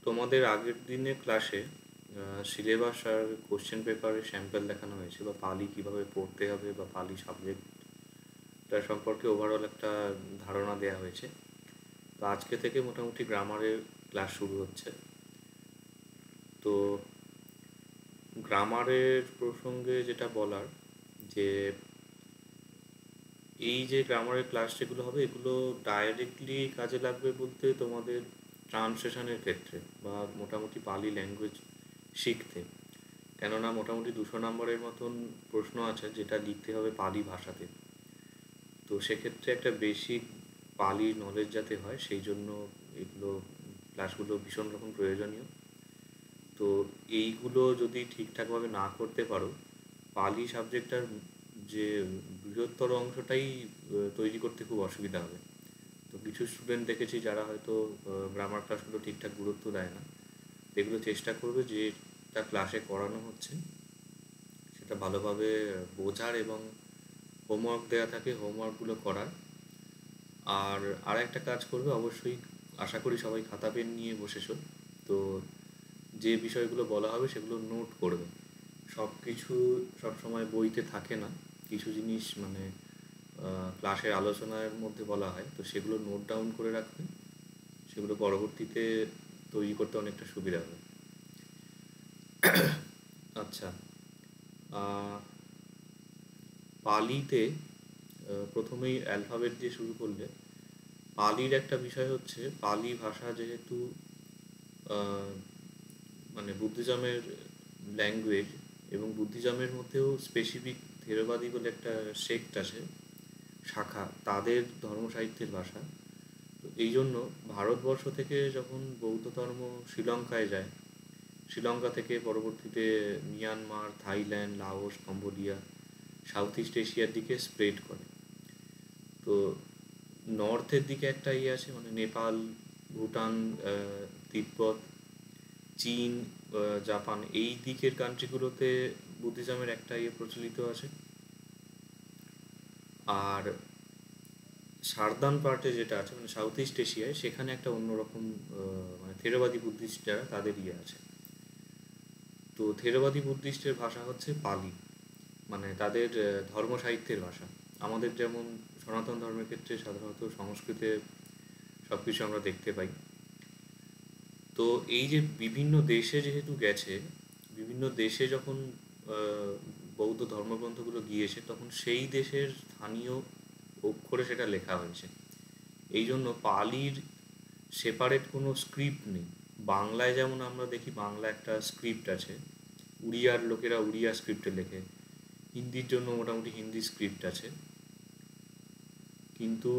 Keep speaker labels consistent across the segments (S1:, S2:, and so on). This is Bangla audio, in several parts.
S1: তোমাদের আগের দিনের ক্লাসে সিলেবাস আর কোশ্চেন পেপারের স্যাম্পল দেখানো হয়েছে, বা পালি কিভাবে পড়তে হবে বা পালি সাবজেক্টটা সম্পর্কে ওভারঅল একটা ধারণা দেওয়া হয়েছে। তো আজকে থেকে মোটামুটি গ্রামারের ক্লাস শুরু হচ্ছে। তো গ্রামারের প্রসঙ্গে যেটা বলার, যে এই যে গ্রামারের ক্লাস যেগুলো হবে এগুলো ডাইরেক্টলি কাজে লাগবে বলতে তোমাদের ট্রান্সলেশনের ক্ষেত্রে বা মোটামুটি পালি ল্যাঙ্গুয়েজ শিখতে। কেননা মোটামুটি 200 নম্বরের মতন প্রশ্ন আছে যেটা লিখতে হবে পালি ভাষাতে। তো সেক্ষেত্রে একটা বেসিক পালি নলেজ যাতে হয় সেই জন্য এগুলো ক্লাসগুলো ভীষণ রকম প্রয়োজনীয়। তো এইগুলো যদি ঠিকঠাকভাবে না করতে পারো, পালি সাবজেক্টটার যে বৃহত্তর অংশটাই তৈরি করতে খুব অসুবিধা হবে। তো কিছু স্টুডেন্ট দেখেছি যারা হয়তো গ্রামার ক্লাসগুলো ঠিকঠাক গুরুত্ব দেয় না। এগুলো চেষ্টা করবে যেটা ক্লাসে করানো হচ্ছে সেটা ভালোভাবে বোঝার, এবং হোমওয়ার্ক দেওয়া থাকে হোমওয়ার্কগুলো করার। আর আরেকটা কাজ করবে অবশ্যই, আশা করি সবাই খাতা পেন নিয়ে বসেছো। তো যে বিষয়গুলো বলা হবে সেগুলো নোট করবে। সব কিছু সবসময় বইতে থাকে না, কিছু জিনিস মানে ক্লাসের আলোচনার মধ্যে বলা হয়, তো সেগুলো নোট ডাউন করে রাখবে। সেগুলো পরবর্তীতে তৈরি করতে অনেকটা সুবিধা হবে। আচ্ছা, আহ, পালিতে প্রথমেই অ্যালফাবেট দিয়ে শুরু করলে, পালির একটা বিষয় হচ্ছে পালি ভাষা যেহেতু আহ, মানে বুদ্ধিজমের ল্যাঙ্গুয়েজ, এবং বুদ্ধিজমের মধ্যেও স্পেসিফিক থেরবাদী বলে একটা সেক্ট আছে, শাখা, তাদের ধর্ম সাহিত্যের ভাষা। তো এই জন্য ভারতবর্ষ থেকে যখন বৌদ্ধ ধর্ম শ্রীলঙ্কায় যায়, শ্রীলঙ্কা থেকে পরবর্তীতে Myanmar, Thailand, Laos, Cambodia, south east এশিয়ার দিকে স্প্রেড করে। তো নর্থের দিকে একটা ইয়ে আছে, মানে নেপাল, ভুটান, তিব্বত, চীন, জাপান, এই দিকের কান্ট্রিগুলোতে বুদ্ধিজমের একটা ইয়ে প্রচলিত আছে। আর সার্দার্ন পার্টে যেটা আছে মানে সাউথ ইস্ট এশিয়ায়, সেখানে একটা অন্যরকম মানে থেরবাদী বুদ্ধিস্ট যারা তাদের ইয়ে আছে। তো থেরবাদী বুদ্ধিস্টের ভাষা হচ্ছে পালি, মানে তাদের ধর্ম সাহিত্যের ভাষা। আমাদের যেমন সনাতন ধর্মের ক্ষেত্রে সাধারণত সংস্কৃতে সব কিছু আমরা দেখতে পাই। তো এই যে বিভিন্ন দেশে যেহেতু গেছে, বিভিন্ন দেশে যখন আহ, বৌদ্ধ ধর্মগ্রন্থগুলো গিয়েছে তখন সেই দেশের স্থানীয় অক্ষরে সেটা লেখা হয়েছে। এই জন্য পালির সেপারেট কোনো স্ক্রিপ্ট নেই। বাংলায় যেমন আমরা দেখি বাংলা একটা স্ক্রিপ্ট আছে, উড়িয়ার লোকেরা উড়িয়া স্ক্রিপ্টে লেখে, হিন্দির জন্য মোটামুটি হিন্দি স্ক্রিপ্ট আছে। কিন্তু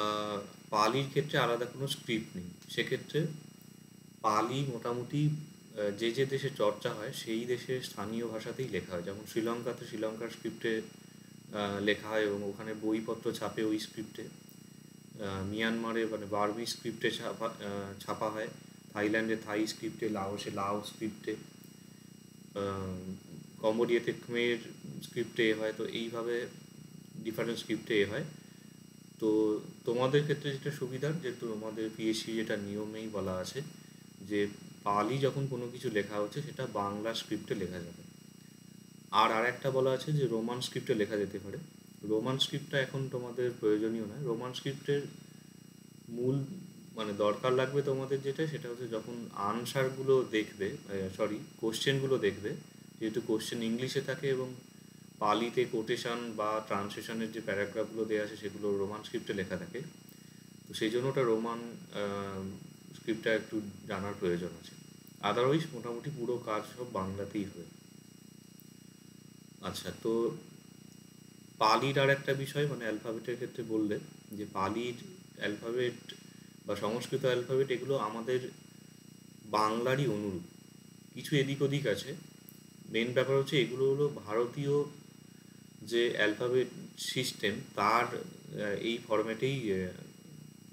S1: আহ, পালির ক্ষেত্রে আলাদা কোনো স্ক্রিপ্ট নেই। সেক্ষেত্রে পালি মোটামুটি যে যে দেশে চর্চা হয় সেই দেশের স্থানীয় ভাষাতেই লেখা হয়। যেমন শ্রীলঙ্কাতে শ্রীলঙ্কার স্ক্রিপ্টে লেখা হয় এবং ওখানে বইপত্র ছাপে ওই স্ক্রিপ্টে। মিয়ানমারে মানে বার্মি স্ক্রিপ্টে ছাপা হয়, থাইল্যান্ডে থাই স্ক্রিপ্টে, লাওসে লাও স্ক্রিপ্টে, কম্বোডিয়াতে খমের স্ক্রিপ্টে এ হয়। তো এইভাবে ডিফারেন্ট স্ক্রিপ্টে এ হয়। তো তোমাদের ক্ষেত্রে যেটা সুবিধার, যেহেতু তোমাদের পিএসসি যেটা নিয়মেই বলা আছে যে পালি যখন কোনো কিছু লেখা হচ্ছে সেটা বাংলা স্ক্রিপ্টে লেখা যাবে। আর একটা বলা আছে যে রোমান স্ক্রিপ্টে লেখা যেতে পারে। রোমান স্ক্রিপ্টটা এখন তোমাদের প্রয়োজনীয় নয়। রোমান স্ক্রিপ্টের মূল মানে দরকার লাগবে তোমাদের যেটা, সেটা হচ্ছে যখন আনসারগুলো দেখবে, সরি কোশ্চেনগুলো দেখবে, যেহেতু কোশ্চেন ইংলিশে থাকে এবং পালিতে কোটেশন বা ট্রান্সলেশনের যে প্যারাগ্রাফগুলো দেওয়া আছে সেগুলো রোমান স্ক্রিপ্টে লেখা থাকে। তো সেই জন্য ওটা রোমান স্ক্রিপ্টটা একটু জানার প্রয়োজন আছে। আদারওয়াইজ মোটামুটি পুরো কাজ সব বাংলাতেই হবে। আচ্ছা, তো পালির আর একটা বিষয় মানে অ্যালফাবেটের ক্ষেত্রে বললে, যে পালির অ্যালফাবেট বা সংস্কৃত অ্যালফাবেট এগুলো আমাদের বাংলারই অনুরূপ, কিছু এদিক ওদিক আছে। মেন ব্যাপার হচ্ছে এগুলো হলো ভারতীয় যে অ্যালফাবেট সিস্টেম তার এই ফরম্যাটেই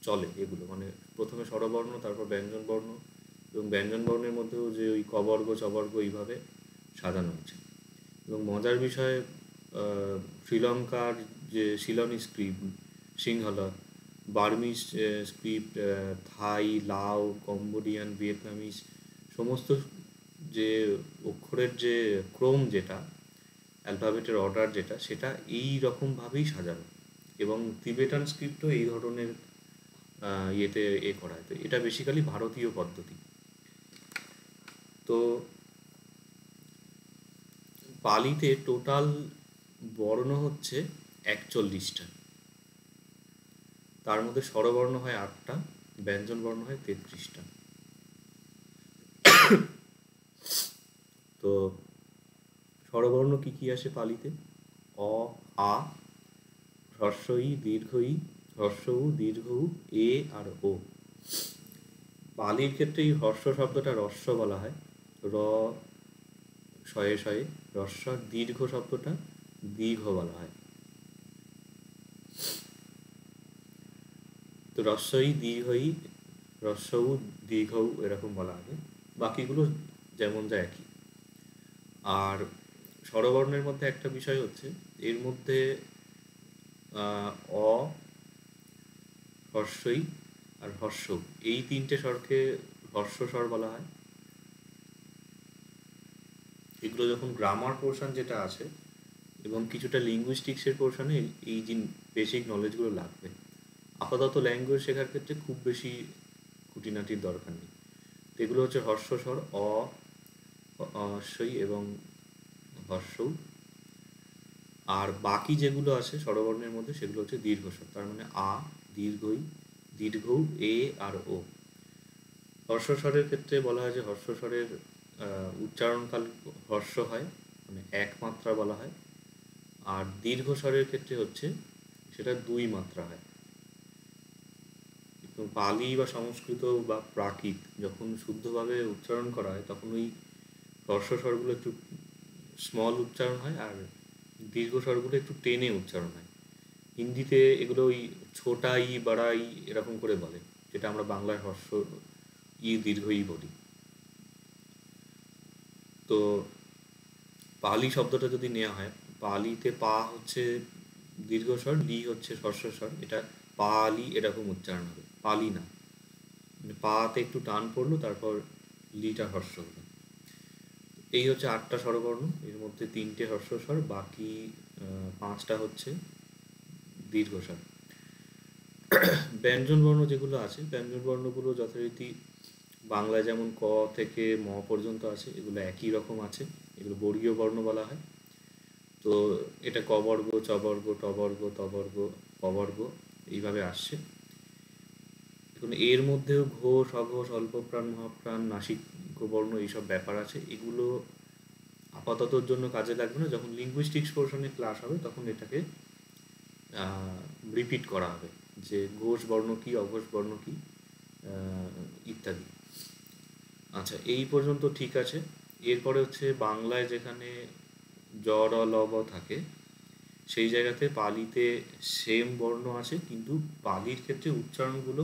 S1: চলে এগুলো। মানে প্রথমে স্বরবর্ণ, তারপর ব্যঞ্জনবর্ণ, এবং ব্যঞ্জনবর্ণের মধ্যেও যে ওই কবর্গ চবর্গ এইভাবে সাজানো আছে। এবং মজার বিষয়, শ্রীলঙ্কার যে সিলনি স্ক্রিপ্ট, সিংহলা বার্মিজ স্ক্রিপ্ট, থাই, লাও, কম্বোডিয়ান, ভিয়েতনামিজ, সমস্ত যে অক্ষরের যে ক্রম যেটা, অ্যালফাবেটের অর্ডার যেটা, সেটা এই রকমভাবেই সাজানো। এবং তিবেটান স্ক্রিপ্টও এই ধরনের ইয়েতে করা হয়। তো এটা বেসিক্যালি ভারতীয় পদ্ধতি। তো পালিতে টোটাল বর্ণ হচ্ছে 41টা। তার মধ্যে স্বরবর্ণ হয় 8টা, ব্যঞ্জন বর্ণ হয় 33টা। তো স্বরবর্ণ কি কি আসে পালিতে? অ, আ, হ্রস্ব ই, দীর্ঘ ই, হ্রস্ব উ, দীর্ঘ উ, এ আর ও। পালির ক্ষেত্রে এই হ্রস্ব শব্দটা রস্য বলা হয়, র শয়ে শয়ে রস্য। দীর্ঘ শব্দটা দীর্ঘ বলা হয়। তো রস্যই, দীর্ঘই, হ্রস্ব উ, দীর্ঘ উ এরকম বলা হবে। বাকিগুলো যেমন যা একই। আর স্বরবর্ণের মধ্যে একটা বিষয় হচ্ছে, এর মধ্যে অ, হর্ষই আর হর্ষ, এই তিনটে স্বরকে হর্ষ স্বর বলা হয়। এগুলো যখন গ্রামার পোর্শন যেটা আছে এবং কিছুটা লিঙ্গুইস্টিক্সের পোর্শনে এই বেসিক নলেজগুলো লাগবে। আপাতত ল্যাঙ্গুয়েজ শেখার ক্ষেত্রে খুব বেশি খুঁটিনাটির দরকার নেই। তো এগুলো হচ্ছে হর্ষ স্বর, অ, হর্ষই এবং হর্ষ। আর বাকি যেগুলো আছে স্বরবর্ণের মধ্যে সেগুলো হচ্ছে দীর্ঘ স্বর। তার মানে আ, দীর্ঘই, দীর্ঘ, এ আর ও। হর্ষস্বরের ক্ষেত্রে বলা হয় যে হর্ষস্বরের উচ্চারণকাল হর্ষ হয়, মানে এক মাত্রা বলা হয়। আর দীর্ঘ স্বরের ক্ষেত্রে হচ্ছে সেটা 2 মাত্রা হয়। এবং পালি বা সংস্কৃত বা প্রাকৃত যখন শুদ্ধভাবে উচ্চারণ করা হয় তখন ওই হর্ষ স্বরগুলো একটু স্মল উচ্চারণ হয়, আর দীর্ঘ স্বরগুলো একটু টেনে উচ্চারণ হয়। হিন্দিতে এগুলো ওই ছোটা ই, বড়া ই এরকম করে বলে, যেটা আমরা বাংলায় হর্ষ ই, দীর্ঘ ই বলি। তো পালি শব্দটা যদি নেওয়া হয়, পালিতে পা হচ্ছে দীর্ঘস্বর, লি হচ্ছে হ্রস্বস্বর। এটা পালি এরকম উচ্চারণ হবে, পালি না। মানে পাতে একটু টান পড়লো, তারপর লিটা হ্রস্ব হলো। এই হচ্ছে 8টা স্বরবর্ণ, এর মধ্যে 3টে হ্রস্বস্বর, বাকি 5টা হচ্ছে দীর্ঘস্বর। ব্যঞ্জন বর্ণ যেগুলো আছে, ব্যঞ্জন বর্ণগুলো যথারীতি বাংলায় যেমন ক থেকে ম পর্যন্ত আছে, এগুলো একই রকম আছে। এগুলো বর্গীয় বর্ণ বলা হয়। তো এটা ক বর্গ, চ বর্গ, ট বর্গ, ত বর্গ, প বর্গ এইভাবে আসছে। এখন এর মধ্যেও ঘোষ, অঘোষ, অল্পপ্রাণ, মহাপ্রাণ, নাসিক বর্ণ এইসব ব্যাপার আছে। এগুলো আপাততর জন্য কাজে লাগবে না। যখন লিঙ্গুইস্টিক্স পোর্শনে ক্লাস হবে তখন এটাকে রিপিট করা হবে, যে ঘোষ বর্ণ কি, অঘোষ বর্ণ কি, ইত্যাদি। আচ্ছা, এই পর্যন্ত ঠিক আছে। এরপরে হচ্ছে বাংলায় যেখানে জ, র, ল, ব থাকে, সেই জায়গাতে পালিতে সেম বর্ণ আছে, কিন্তু পালির ক্ষেত্রে উচ্চারণগুলো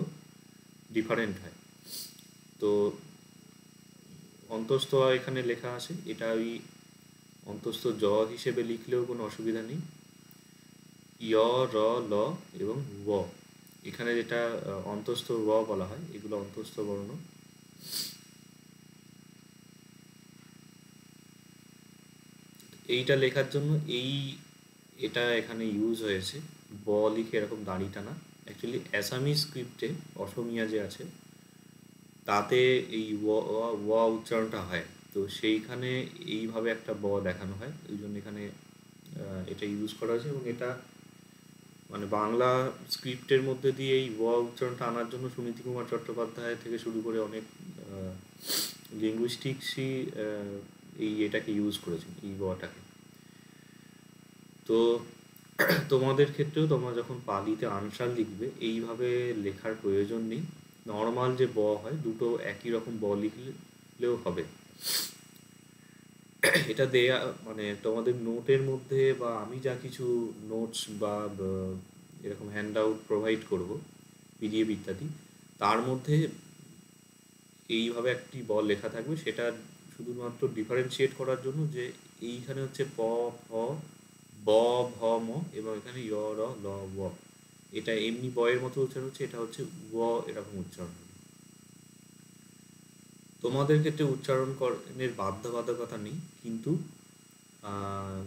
S1: ডিফারেন্ট হয়। তো অন্তস্থ এখানে লেখা আছে, এটা ওই অন্তস্থ জ হিসেবে লিখলেও কোনো অসুবিধা নেই। য়, র, ল এবং ব, এখানে যেটা অন্তস্থ ব বলা হয়, এগুলো অন্তস্থ বর্ণ। এইটা লেখার জন্য এটা এখানে ইউজ হয়েছে, ব লিখে এরকম দাড়ি টানা। অ্যাকচুয়ালি অ্যাসামিজ স্ক্রিপ্টে, অসমীয়া যে আছে তাতে এই ও উচ্চারণটা হয়। তো সেইখানে এইভাবে একটা ব দেখানো হয়, ওই জন্য এখানে এটা ইউজ করা হয়েছে। এবং এটা মানে বাংলা স্ক্রিপ্টের মধ্যে দিয়ে এই ও উচ্চারণটা আনার জন্য সুনীতি কুমার চট্টোপাধ্যায় থেকে শুরু করে অনেক লিঙ্গুইস্টিক্সই এটাকে ইউজ করেছেন, এই ওটাকে। তো তোমাদের ক্ষেত্রেও তোমরা যখন পালিতে আনসার লিখবে এইভাবে লেখার প্রয়োজন নেই। নর্মাল যে ব হয়, দুটো একই রকম ব লিখলেও হবে। এটা দেয়া মানে তোমাদের নোটের মধ্যে, বা আমি যা কিছু নোটস বা এরকম হ্যান্ড আউট প্রোভাইড করবো, পিডিএফ ইত্যাদি, তার মধ্যে এইভাবে একটি ব লেখা থাকবে। সেটা শুধুমাত্র ডিফারেন্সিয়েট করার জন্য যে এইখানে হচ্ছে প, ফ, ব, ভ, ম, এবং এখানে য়, র, ল, ব। এটা এমনি বয়ের মতো উচ্চারণ হচ্ছে, এটা হচ্ছে ব এরকম উচ্চারণ হবে। তোমাদের ক্ষেত্রে উচ্চারণের বাধ্যবাধকতা নেই, কিন্তু আহ,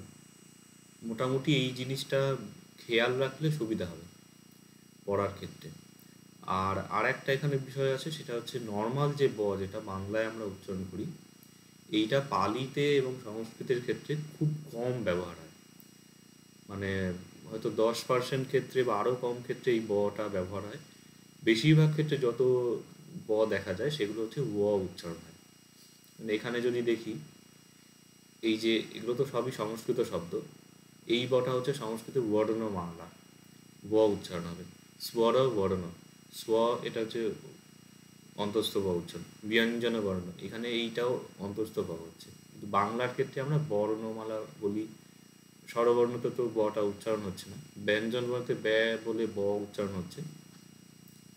S1: মোটামুটি এই জিনিসটা খেয়াল রাখলে সুবিধা হবে পড়ার ক্ষেত্রে। আর আরেকটা এখানে বিষয় আছে, সেটা হচ্ছে নর্মাল যে ব যেটা বাংলায় আমরা উচ্চারণ করি, এইটা পালিতে এবং সংস্কৃতের ক্ষেত্রে খুব কম ব্যবহার হয়। মানে হয়তো 10% ক্ষেত্রে বা আরও কম ক্ষেত্রে এই বটা ব্যবহার হয়। বেশিরভাগ ক্ষেত্রে যত ব দেখা যায় সেগুলো হচ্ছে ও উচ্চারণ হয়। মানে এখানে যদি দেখি, এই যে এগুলো তো সবই সংস্কৃত শব্দ, এই বটা হচ্ছে সংস্কৃত বর্ণমালা, ব উচ্চারণ হবে। স্বর বর্ণ, স্ব এটা হচ্ছে অন্তস্থ ব উচ্চারণ, ব্যঞ্জন বর্ণ এখানে এইটাও অন্তস্থ ব হচ্ছে। কিন্তু বাংলার ক্ষেত্রে আমরা বর্ণমালা বলি, স্বরবর্ণতে তো বটা উচ্চারণ হচ্ছে না, ব্যঞ্জন বলতে ব্যয় বলে ব উচ্চারণ হচ্ছে।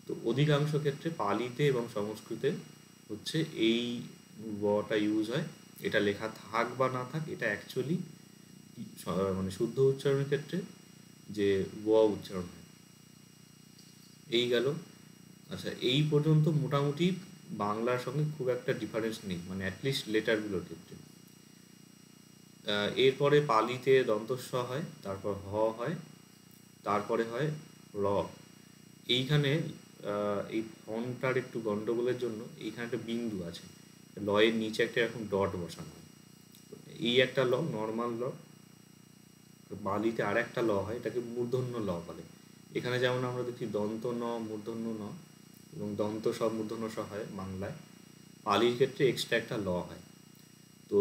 S1: তো অধিকাংশ ক্ষেত্রে পালিতে এবং সংস্কৃতে হচ্ছে এই বটা ইউজ হয়। এটা লেখা থাক বা না থাক, এটা অ্যাকচুয়ালি মানে শুদ্ধ উচ্চারণের ক্ষেত্রে যে ব উচ্চারণ হয়। এই গেল। আচ্ছা, এই পর্যন্ত মোটামুটি বাংলার সঙ্গে খুব একটা ডিফারেন্স নেই, মানে অ্যাটলিস্ট লেটারগুলোর ক্ষেত্রে। এরপরে পালিতে দন্তস্ব হয়, তারপর হ হয়, তারপরে হয় র। এইখানে এই ফন্টটার একটু গন্ডগোলের জন্য এইখানে একটা বিন্দু আছে, লয়ের নিচে একটা এরকম ডট বসানো হয়। এই একটা ল, নর্মাল ল। বালিতে আর একটা ল হয়, এটাকে মূর্ধন্য ল বলে। এখানে যেমন আমরা দেখি দন্ত ন, মূর্ধন্য ন, এবং দন্ত স, মূর্ধন্য স হয় বাংলায়, পালির ক্ষেত্রে এক্সট্রা একটা ল হয়। তো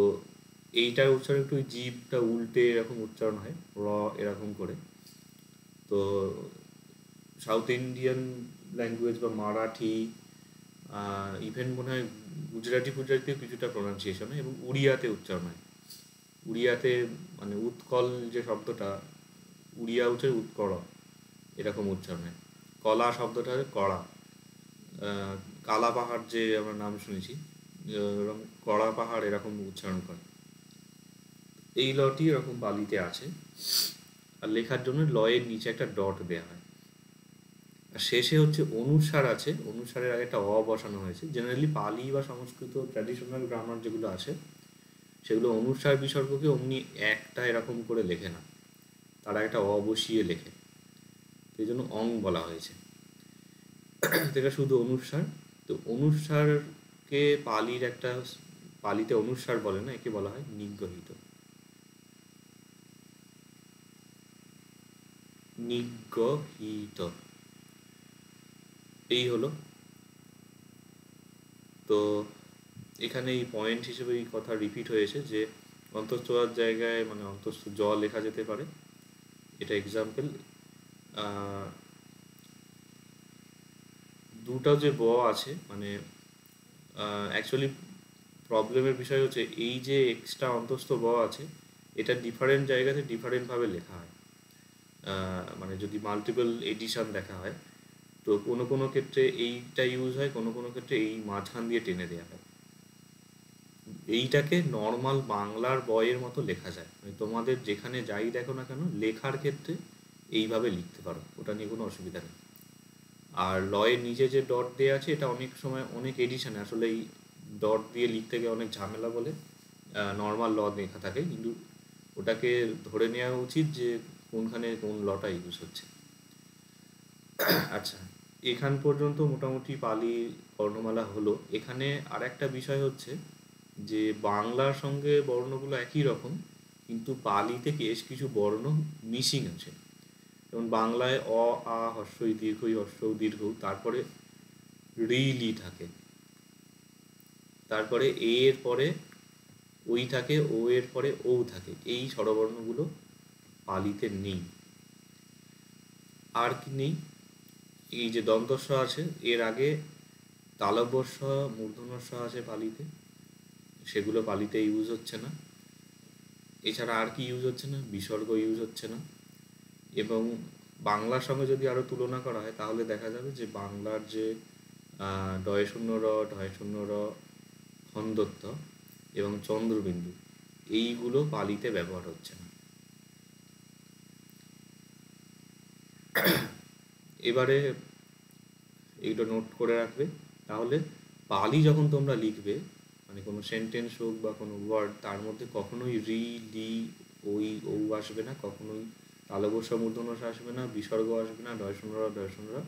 S1: এইটার উচ্চারণ একটু জিভটা উল্টে এরকম উচ্চারণ হয়, র এরকম করে। তো সাউথ ইন্ডিয়ান ল্যাঙ্গুয়েজ বা মারাঠি, ইভেন মনে হয় গুজরাটি ফুজরাটিতেও কিছুটা প্রোনাউন্সিয়েশন হয়, এবং উড়িয়াতে উচ্চারণ হয়। উড়িয়াতে মানে উৎকল যে শব্দটা, উড়িয়া উচ্চারণ উৎকল এরকম উচ্চারণ হয়। কলা শব্দটা কড়া, কালা পাহাড় যে আমরা নাম শুনেছি, এরকম কড়া পাহাড় এরকম উচ্চারণ করে। এই লটি এরকম বালিতে আছে। আর লেখার জন্য লয়ের নিচে একটা ডট দেওয়া হয়। আর শেষে হচ্ছে অনুসার আছে, অনুসারের আগে একটা অ বসানো হয়েছে। জেনারেলি পালি বা সংস্কৃত ট্র্যাডিশনাল গ্রামার যেগুলো আছে, সেগুলো অনুসার বিসর্গকে অমনি একটা এরকম করে লেখে না, তারা একটা অ বসিয়ে লেখে, সেই জন্য অং বলা হয়েছে। এটা শুধু অনুসার। তো অনুসারকে পালির একটা, পালিতে অনুসার বলে না, একে বলা হয় নিগ্রহিত। নিগ্রহিত, এই হলো। তো এখানে এই পয়েন্ট হিসেবে এই কথা রিপিট হয়েছে যে অন্তস্থ জায়গায় মানে অন্তস্থ জ লেখা যেতে পারে, এটা এক্সাম্পল। দুটো যে ব আছে, মানে অ্যাকচুয়ালি প্রবলেমের বিষয় হচ্ছে এই যে এক্সট্রা অন্তস্থ ব আছে, এটা ডিফারেন্ট জায়গাতে ডিফারেন্টভাবে লেখা হয়। মানে যদি মাল্টিপল এডিশন দেখা হয়, তো কোনো কোনো ক্ষেত্রে এইটা ইউজ হয়, কোনো কোনো ক্ষেত্রে এই মাঝখান দিয়ে টেনে দেওয়া হয়। এইটাকে নর্মাল বাংলার বইয়ের মতো লেখা যায়, মানে তোমাদের যেখানে যাই দেখো না কেন লেখার ক্ষেত্রে এইভাবে লিখতে পারো, ওটা নিয়ে কোনো অসুবিধা নেই। আর লয়ের নিচে যে ডট দেওয়া আছে, এটা অনেক সময় অনেক এডিশনে আসলে এই ডট দিয়ে লিখতে গিয়ে অনেক ঝামেলা বলে নর্মাল ল লেখা থাকে, কিন্তু ওটাকে ধরে নেওয়া উচিত যে কোনখানে কোন লটা ইউজ হচ্ছে। আচ্ছা, এখান পর্যন্ত মোটামুটি পালি বর্ণমালা হলো। এখানে আর একটা বিষয় হচ্ছে যে বাংলার সঙ্গে বর্ণগুলো একই রকম, কিন্তু পালিতে বেশ কিছু বর্ণ মিসিং আছে। যেমন বাংলায় অ, আ, হস্যই দীর্ঘই, হস্যৌ দীর্ঘ, তারপরে রি থাকে, তারপরে এ এর পরে ওই থাকে, ও এর পরে ও থাকে। এই স্বরবর্ণগুলো পালিতে নেই। আর কি নেই, এই যে দন্তস্ব আছে, এর আগে তালব্যস্ব, মূর্ধন্যস্ব আছে পালিতে, সেগুলো পালিতে ইউজ হচ্ছে না। এছাড়া আর কি ইউজ হচ্ছে না, বিসর্গ ইউজ হচ্ছে না। এবং বাংলার সঙ্গে যদি আরও তুলনা করা হয়, তাহলে দেখা যাবে যে বাংলার যে ডয় শূন্য র, ঢয় শূন্য র, খন্দত্ব এবং চন্দ্রবিন্দু, এইগুলো পালিতে ব্যবহার হচ্ছে না। এবারে এইটা নোট করে রাখবে। তাহলে পালি যখন তোমরা লিখবে, মানে কোনো সেন্টেন্স হোক বা কোনো ওয়ার্ড, তার মধ্যে কখনোই রি, লি, ওই, ও আসবে না, কখনোই তালব্য মূর্ধন্য ষ আসবে না, বিসর্গ আসবে না, ডয়শূন্যরা,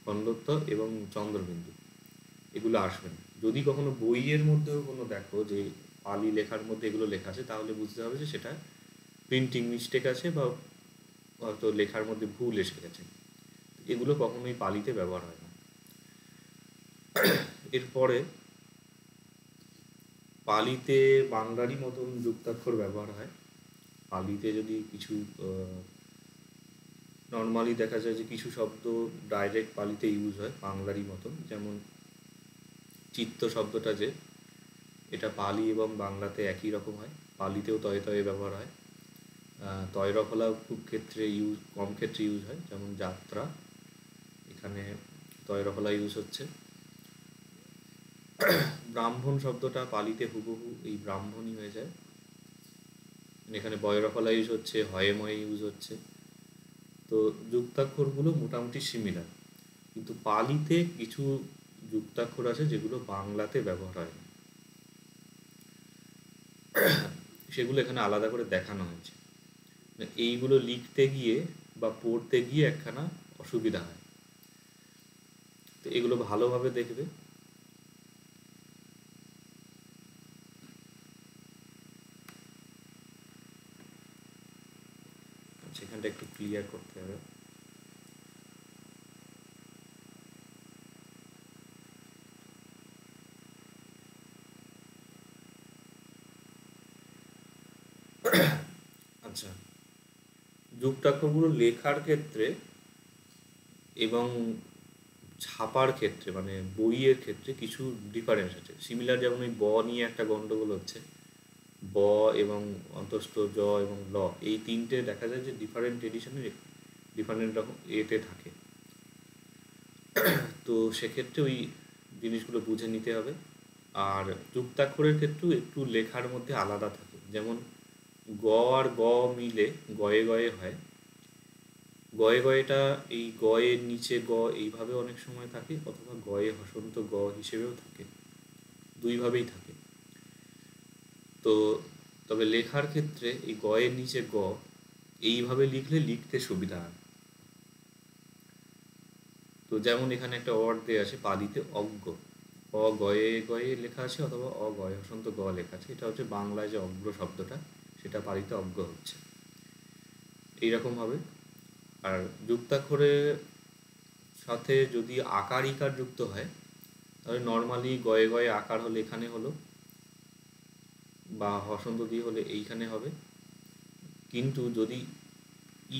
S1: খণ্ডত্ব এবং চন্দ্রবিন্দু এগুলো আসবে না। যদি কখনো বইয়ের মধ্যেও কোনো দেখো যে পালি লেখার মধ্যে এগুলো লেখা আছে, তাহলে বুঝতে হবে যে সেটা প্রিন্টিং মিস্টেক আছে বা হয়তো লেখার মধ্যে ভুল এসে গেছে। এগুলো কখনোই পালিতে ব্যবহার হয় না। এরপরে পালিতে বাংলারই মতন যুক্তাক্ষর ব্যবহার হয়। পালিতে যদি কিছু নর্মালি দেখা যায় যে কিছু শব্দ ডাইরেক্ট পালিতে ইউজ হয় বাংলারই মতন, যেমন চিত্ত শব্দটা যে, এটা পালি এবং বাংলাতে একই রকম হয়। পালিতেও তয়ে তয়ে ব্যবহার হয়। তয় রফলা খুব ক্ষেত্রে কম ক্ষেত্রে ইউজ হয়, যেমন যাত্রা, এখানে তয় রফলা ইউজ হচ্ছে। ব্রাহ্মণ শব্দটা পালিতে হুবহু এই ব্রাহ্মণই হয়ে যায়, এখানে বয়রফলা ইউজ হচ্ছে, হয়ে ময়ে ইউজ হচ্ছে। তো যুক্তাক্ষরগুলো মোটামুটি সিমিলার, কিন্তু পালিতে কিছু যুক্তাক্ষর আছে যেগুলো বাংলাতে ব্যবহার হয় না, সেগুলো এখানে আলাদা করে দেখানো হয়েছে। এইগুলো লিখতে গিয়ে বা পড়তে গিয়ে একখানা অসুবিধা হয়, তো এগুলো ভালোভাবে দেখবে। সেখানটা একটু ক্লিয়ার করতে হবে। আচ্ছা, যুক্তাক্ষরগুলো লেখার ক্ষেত্রে এবং ছাপার ক্ষেত্রে, মানে বইয়ের ক্ষেত্রে কিছু ডিফারেন্স আছে। সিমিলার যেমন ওই ব নিয়ে একটা গন্ডগোল হচ্ছে, ব এবং অন্তস্থ জ এবং ল, এই তিনটে দেখা যায় যে ডিফারেন্ট এডিশনে ডিফারেন্ট রকম এতে থাকে। তো সেক্ষেত্রে ওই জিনিসগুলো বুঝে নিতে হবে। আর যুক্তাক্ষরের ক্ষেত্রেও একটু লেখার মধ্যে আলাদা থাকে, যেমন গ আর গ মিলে গয়ে গয়ে হয়। গয়ে গয়েটা এই গয়ের নিচে গ এইভাবে অনেক সময় থাকে, অথবা গয়ে হসন্ত গ হিসেবেও থাকে, দুইভাবেই থাকে। তো তবে লেখার ক্ষেত্রে এই গয়ের নিচে গ এইভাবে লিখলে লিখতে সুবিধা হয়। তো যেমন এখানে একটা ওয়ার্ড দেওয়া আছে পালিতে অজ্ঞ, অ গয়ে গয়ে লেখা আছে অথবা অ গয়ে হসন্ত গ লেখা আছে, এটা হচ্ছে বাংলায় যে অগ্র শব্দটা, সেটা পালিতে অজ্ঞ হচ্ছে, এইরকম হবে। আর যুক্তাক্ষরের সাথে যদি আকার ইকার যুক্ত হয়, তাহলে নর্মালি গয়ে গয়ে আকার হলে এখানে হলো, বা হসন্ত দিয়ে হলে এইখানে হবে। কিন্তু যদি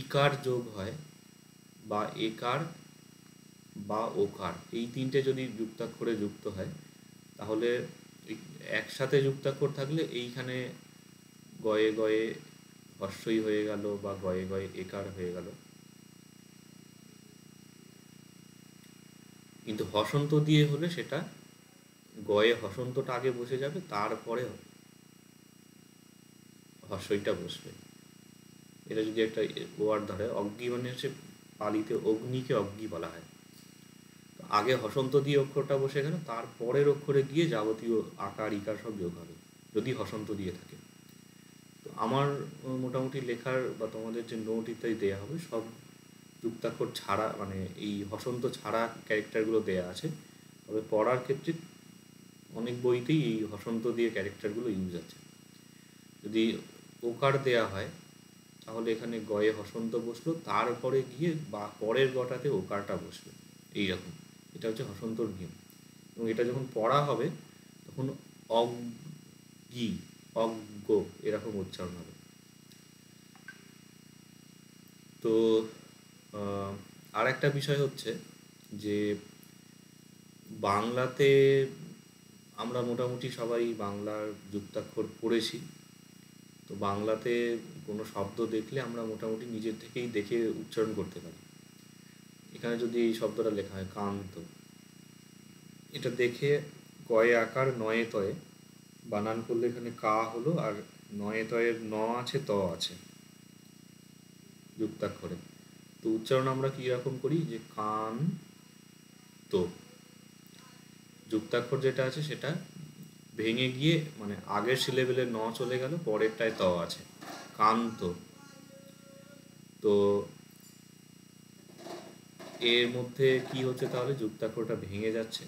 S1: ইকার যোগ হয় বা একার বা ওকার, এই তিনটে যদি যুক্তাক্ষরে যুক্ত হয়, তাহলে একসাথে যুক্তাক্ষর থাকলে এইখানে গয়ে গয়ে হস্যই হয়ে গেল বা গয়ে গয়ে একার হয়ে গেল। কিন্তু হসন্ত দিয়ে হলে সেটা গয়ে হসন্তটা আগে বসে যাবে, তারপরে হস্যইটা বসবে। এটা যদি একটা ওয়ার্ড ধরে, অগ্নি মানে হচ্ছে পালিতে অগ্নিকে অগ্নি বলা হয়। আগে হসন্ত দিয়ে অক্ষরটা বসে গেল, তারপরের অক্ষরে গিয়ে যাবতীয় আকার ইকার সব যোগ হবে, যদি হসন্ত দিয়ে থাকে। তো আমার মোটামুটি লেখার বা তোমাদের যে নোট ইত্যাদি দেওয়া হবে, সব যুক্তাক্ষর ছাড়া, মানে এই হসন্ত ছাড়া ক্যারেক্টারগুলো দেয়া আছে। তবে পড়ার ক্ষেত্রে অনেক বইতেই এই হসন্ত দিয়ে ক্যারেক্টারগুলো ইউজ আছে। যদি ওকার দেয়া হয়, তাহলে এখানে গয়ে হসন্ত বসলো, তারপরে গিয়ে বা পরের গটাতে ওকারটা বসবে, এইরকম। এটা হচ্ছে হসন্তর নিয়ম। এবং এটা যখন পড়া হবে তখন অজ্ঞি, অজ্ঞ এরকম উচ্চারণ হবে। তো আর একটা বিষয় হচ্ছে যে বাংলাতে আমরা মোটামুটি সবাই বাংলার যুক্তাক্ষর পড়েছি। তো বাংলাতে কোনো শব্দ দেখলে আমরা মোটামুটি নিজের থেকেই দেখে উচ্চারণ করতে পারি। এখানে যদি এই শব্দটা লেখা হয় কান্ত, এটা দেখে কয়ে আকার নয়ে তয়ে বানান করলে এখানে কা হলো, আর নয়ে তয়ের ন আছে ত আছে যুক্তাক্ষরে। তো উচ্চারণ আমরা কি রকম করি, যে কান তো যুক্তাক্ষর যেটা আছে সেটা ভেঙে গিয়ে মানে আগের সিলেবেলে ন চলে গেল, পরেরটায় ত আছে, কান্ত। তো এর মধ্যে কি হচ্ছে তাহলে, যুক্তাক্ষরটা ভেঙে যাচ্ছে।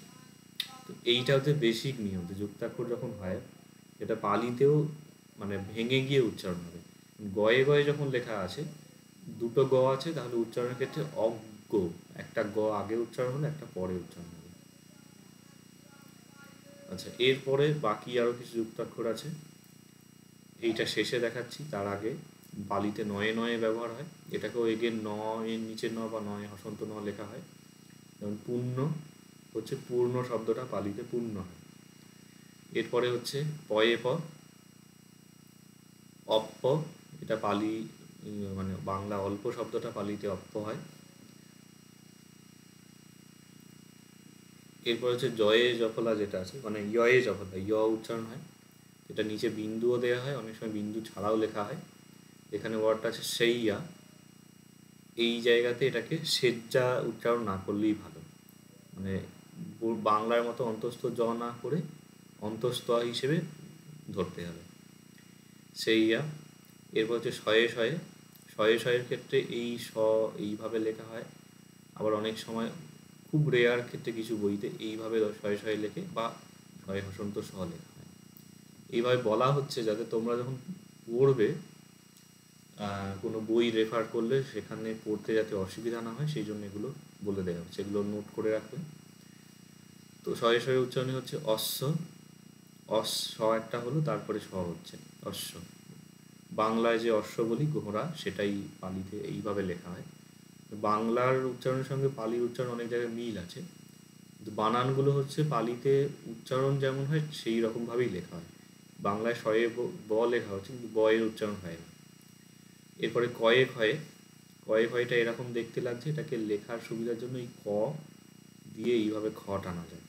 S1: তো এইটা হচ্ছে বেসিক নিয়ম, যে যুক্তাক্ষর যখন হয় এটা পালিতেও মানে ভেঙে গিয়ে উচ্চারণ হবে। গয়ে গয়ে যখন লেখা আছে, দুটো গ আছে, তাহলে উচ্চারণের ক্ষেত্রে অজ্ঞ, একটা গ আগে উচ্চারণ হলো, একটা পরে উচ্চারণ হবে। আচ্ছা, এরপরে বাকি আরো কিছু যুক্তাক্ষর আছে, এইটা শেষে দেখাচ্ছি। তার আগে পালিতে নয়ে নয়ে ব্যবহার হয়, এটাকেও এগেন ন এর নিচের ন বা নয় হসন্ত ন লেখা হয়। যেমন পূর্ণ হচ্ছে পূর্ণ শব্দটা পালিতে পূর্ণ হয়। এরপরে হচ্ছে পয়ে প, অপ্প, এটা পালি মানে বাংলা অল্প শব্দটা পালিতে অপ্প হয়। এরপর হচ্ছে জয়ে জফলা যেটা আছে, মানে ইয়ে জফলা, ইয় উচ্চারণ হয়, এটা নিচে বিন্দুও দেওয়া হয়, অনেক সময় বিন্দু ছাড়াও লেখা হয়। এখানে ওয়ার্ডটা আছে সেইয়া, এই জায়গাতে এটাকে সেজ্জা উচ্চারণ না করলেই ভালো, মানে বাংলার মতো অন্তস্থ জ না করে অন্তস্থ হিসেবে ধরতে হবে, সেইয়া। এরপর হচ্ছে শয়ে শয়ে, শয়ে শয়ের ক্ষেত্রে এই স এইভাবে লেখা হয়, আবার অনেক সময় খুব রেয়ার ক্ষেত্রে কিছু বইতে এইভাবে শয়ে শয়ে লেখে, বা শয়ে হসন্ত স লেখা হয়। এইভাবে বলা হচ্ছে যাতে তোমরা যখন পড়বে, কোনো বই রেফার করলে সেখানে পড়তে যাতে অসুবিধা না হয় সেই জন্য এগুলো বলে দেওয়া হচ্ছে, এগুলো নোট করে রাখবেন। তো শয়ে শয়ে উচ্চারণে হচ্ছে অশ্ব, স একটা হলো, তারপরে স হচ্ছে অশ্ব। বাংলায় যে অশ্ব বলি ঘোড়া, সেটাই পালিতে এইভাবে লেখা হয়। বাংলার উচ্চারণের সঙ্গে পালির উচ্চারণ অনেক জায়গায় মিল আছে, কিন্তু বানানগুলো হচ্ছে পালিতে উচ্চারণ যেমন হয় সেই রকমভাবেই লেখা হয়। বাংলায় শয়ে ব লেখা হচ্ছে, কিন্তু ব এর উচ্চারণ হয় না। এরপরে কয়ে ক্ষয়ে, কয়ে ক্ষয়টা এরকম দেখতে লাগছে, এটাকে লেখার সুবিধার জন্য এই ক দিয়ে এইভাবে খ টানা যায়।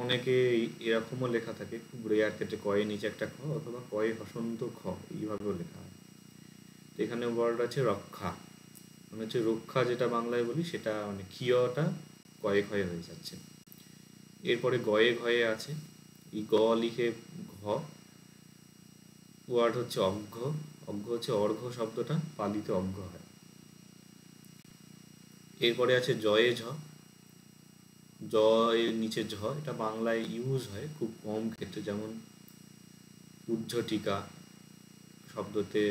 S1: অনেকে এরকমও লেখা থাকে, খুব রেয়ার ক্ষেত্রে কয়ে নিচে একটা খ, অথবা কয়ে হসন্ত খ, এইভাবেও লেখা হয়। তো এখানে ওয়ার্ড আছে রক্ষা, মানে হচ্ছে রক্ষা যেটা বাংলায় বলি সেটা, মানে ক্ষীয়টা কয়ে ক্ষয়ে হয়ে যাচ্ছে। এরপরে গয়ে ঘয়ে আছে, এই গ লিখে ঘ, ওয়ার্ড হচ্ছে অজ্ঞ, অজ্ঞ হচ্ছে অর্ঘ শব্দটা পালিতে অজ্ঞ হয়। এরপরে আছে জয়ে ঝ, জ এর নিচে ঝ, এটা বাংলায় ইউজ হয় খুব কম ক্ষেত্রে, যেমন উজ্জ্বটিকা শব্দতে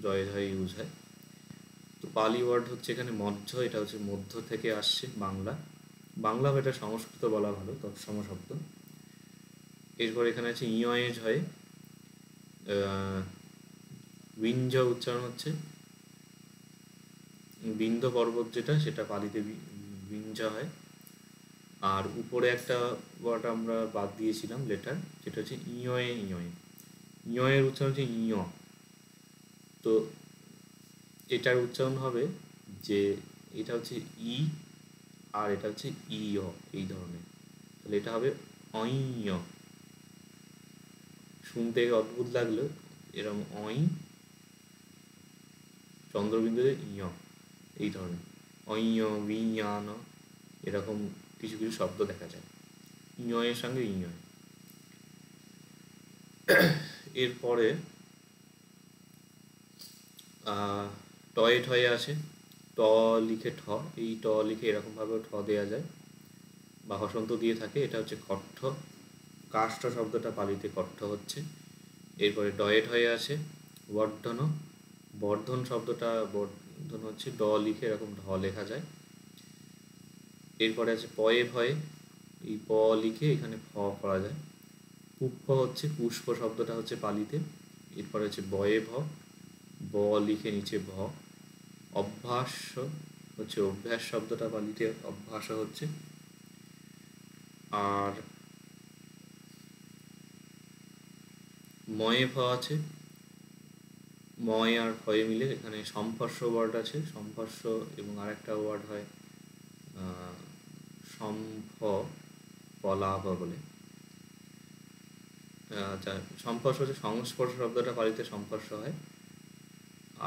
S1: জয়ে ঝয়ে ইউজ হয়। তো পালি ওয়ার্ড হচ্ছে এখানে মধ্য, এটা হচ্ছে মধ্য থেকে আসছে বাংলা, বাংলা এটা সংস্কৃত বলা ভালো, তৎসম শব্দ। এরপর এখানে আছে ইয়ে ঝয়ে, বিঞ্জ উচ্চারণ হচ্ছে, বিন্ধ্য পর্বত যেটা সেটা পালিতে বিঞ্জা হয়। আর উপরে একটা ওয়ার্ড আমরা বাদ দিয়েছিলাম লেটার, যেটা হচ্ছে ইয়ে ইয়ে, ইয়ের উচ্চারণ হচ্ছে ইয়। তো এটার উচ্চারণ হবে যে এটা হচ্ছে ই, আর এটা হচ্ছে ইয়, এই ধরনের, তাহলে এটা হবে অইয়। শুনতে অদ্ভুত লাগলো, এরকম অই চন্দ্রবিন্দুতে ইয়, এই ধরনের অইয় বিয়ান, এরকম কিছু কিছু শব্দ দেখা যায় ইয়ের সঙ্গে ইয়। এরপরে টয়ে ঠয়ে আছে, ট লিখে ঠ, এই ট লিখে এরকমভাবেও ঠ দেওয়া যায়, বা হসন্ত দিয়ে থাকে, এটা হচ্ছে কণ্ঠ, কাষ্ঠ শব্দটা পালিতে কণ্ঠ হচ্ছে। এরপরে ডয়ে ঠয়ে আছে বর্ধন, বর্ধন শব্দটা বর্ধন হচ্ছে ড লিখে এরকম ঢ লেখা যায়। এরপরে আছে পয়ে ভয়ে, এই প লিখে এখানে ফ করা যায়। পুষ্প হচ্ছে পুষ্প শব্দটা হচ্ছে পালিতে। এরপরে হচ্ছে বয়ে ভ, ব লিখে নিচে ভ। অভ্যাস হচ্ছে অভ্যাস শব্দটা পালিতে অভ্যাস হচ্ছে। আর ময়ে ভ আছে, ময় আর ভয়ে মিলে এখানে সম্পর্শ ওয়ার্ড আছে, সম্পর্শ, এবং আরেকটা ওয়ার্ড হয় সম্ফ পলাভ বলে। আচ্ছা, সম্পর্শ হচ্ছে সংস্পর্শ শব্দটা পালিতে সম্পর্শ হয়।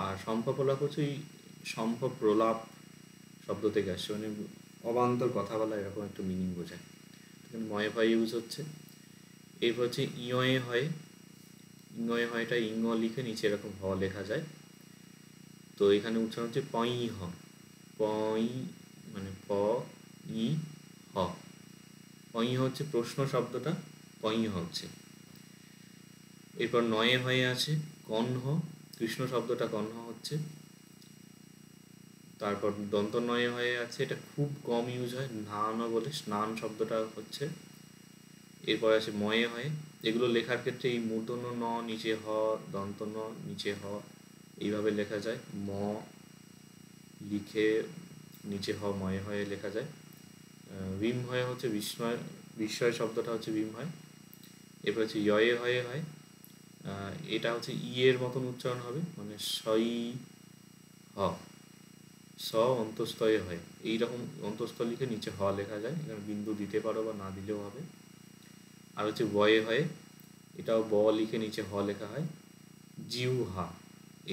S1: আর সম্পপ্রলাপ হচ্ছে ওই সম্পপ্রলাপ শব্দ থেকে আসছে, মানে অবান্তর কথা বলা, এরকম একটু মিনিং বোঝায়। এখানে ময়ে ভয় ইউজ হচ্ছে। এরপর হচ্ছে ইয়ে হয়, ইঙয়ে হয়টা ইঙ লিখে নিচে এরকম হ লেখা যায়। তো এখানে উচ্চারণ হচ্ছে পই হ, পই মানে প ই হ। পই হচ্ছে প্রশ্ন শব্দটা, পই হচ্ছে। এরপর নয়ে হয়ে আছে কণ্হ, কৃষ্ণ শব্দটা কণ্হ হচ্ছে। তারপর দন্ত নয়ে হয়ে আছে, এটা খুব কম ইউজ হয়, নান বলে স্নান শব্দটা হচ্ছে। এরপর আছে ময়ে হয়, এগুলো লেখার ক্ষেত্রে এই মূর্ধন্য ন নিচে হ, দন্ত ন নিচে হ, এইভাবে লেখা যায়। ম লিখে নিচে হ ময়ে হয়ে লেখা যায়। বিম হয়ে হচ্ছে বিস্ময়, বিস্ময় শব্দটা হচ্ছে বিম হয়। এরপর হচ্ছে ইয়ে হয়ে হয়, এটা হচ্ছে ইয়ের মতন উচ্চারণ হবে, মানে সই হ, স অন্তস্থয়ে হয়, এইরকম অন্তস্থ লিখে নিচে হ লেখা যায়। এখানে বিন্দু দিতে পারো বা না দিলেও হবে। আর হচ্ছে বয়ে হয়, এটাও ব লিখে নিচে হ লেখা হয়। জিউ হা,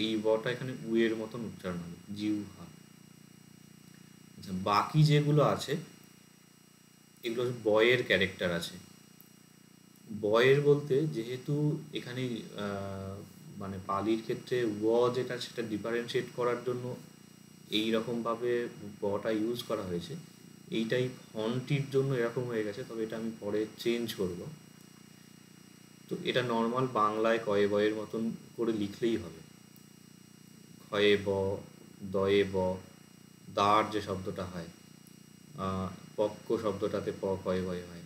S1: এই বটা এখানে উয়ের মতন উচ্চারণ হবে, জিউ হা। আচ্ছা, বাকি যেগুলো আছে এগুলো বয়ের ক্যারেক্টার আছে। বয়ের বলতে যেহেতু এখানে মানে পালির ক্ষেত্রে ও যেটা সেটা ডিফারেন্সিয়েট করার জন্য এই রকমভাবে বটা ইউজ করা হয়েছে, এইটাই ফন্টির জন্য এরকম হয়ে গেছে, তবে এটা আমি পরে চেঞ্জ করব। তো এটা নর্মাল বাংলায় কয়ে বয়ের মতন করে লিখলেই হবে। ক্ষয়ে ব, দয়ে ব, দাঁড় যে শব্দটা হয়, পক্ষ শব্দটাতে প কয়ে বয়ে হয়।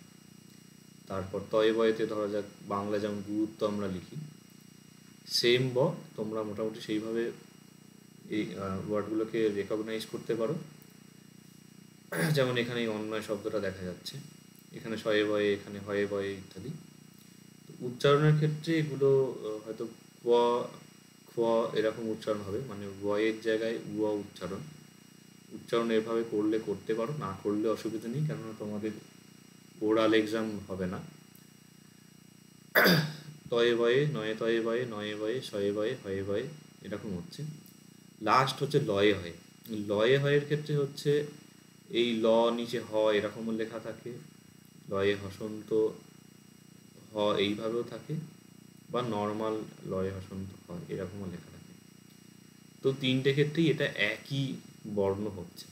S1: তারপর তয়ে বয়েতে ধরা যাক বাংলা যেমন গুরুত্ব আমরা লিখি, সেম ব তোমরা মোটামুটি সেইভাবে এই ওয়ার্ডগুলোকে রেকগনাইজ করতে পারো। যেমন এখানে এই অন্যায় শব্দটা দেখা যাচ্ছে, এখানে শয়ে বয়ে, এখানে হয়ে বয়ে ইত্যাদি। উচ্চারণের ক্ষেত্রে এগুলো হয়তো ক খ এরকম উচ্চারণ হবে, মানে ওয়ের জায়গায় উয়া উচ্চারণ। উচ্চারণ এভাবে করলে করতে পারো, না করলে অসুবিধা নেই, কেননা তোমাদের ওরাল এক্সাম হবে না। তয়ে বয়ে, নয়ে তয়ে বয়ে, নয়ে বয়ে, শয়ে বয়ে, হয়ে বয়ে, এরকম হচ্ছে। লাস্ট হচ্ছে লয়ে হয়। লয়ে হয়ের ক্ষেত্রে হচ্ছে এই ল নিচে হ এরকমও লেখা থাকে, লয়ে হসন্ত হ এইভাবেও থাকে, বা নর্মাল লয়ে হসন্ত হ এরকমও লেখা থাকে। তো তিনটে ক্ষেত্রেই এটা একই বর্ণ হচ্ছে।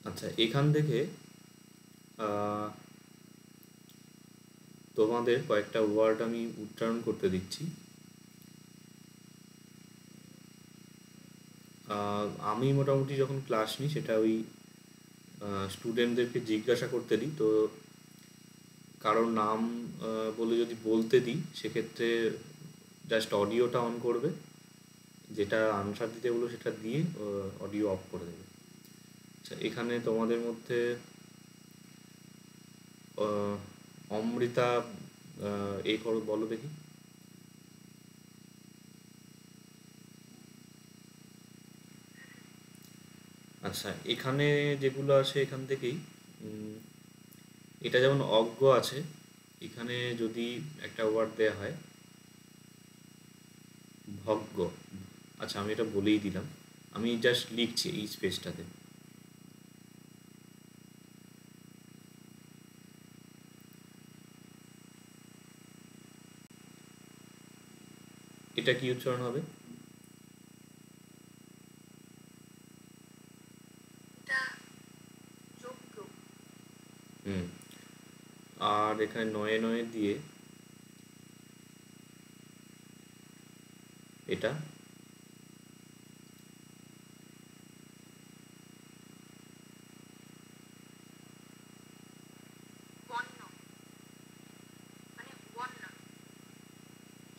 S1: আচ্ছা, এখান থেকে তোমাদের কয়েকটা ওয়ার্ড আমি উচ্চারণ করতে দিচ্ছি। আমি মোটামুটি যখন ক্লাস নিই সেটা ওই স্টুডেন্টদেরকে জিজ্ঞাসা করতে দিই। তো কারোর নাম বলে যদি বলতে দিই, সেক্ষেত্রে জাস্ট অডিওটা অন করবে, যেটা আনসার দিতে বলবো সেটা দিয়ে অডিও অফ করে দেবে। আচ্ছা, এখানে তোমাদের মধ্যে অমৃতা এই করো, বলো দেখি। আচ্ছা, এখানে যেগুলো আছে এখান থেকেই এটা যেমন অজ্ঞ আছে, এখানে যদি একটা ওয়ার্ড দেয়া হয় ভগ্য। আচ্ছা, আমি এটা বলেই দিলাম, আমি জাস্ট লিখছি এই স্পেসটাতে। এটা কি উচ্চারণ হবে? হুম। আর এখানে নয়ে নয়ে দিয়ে এটা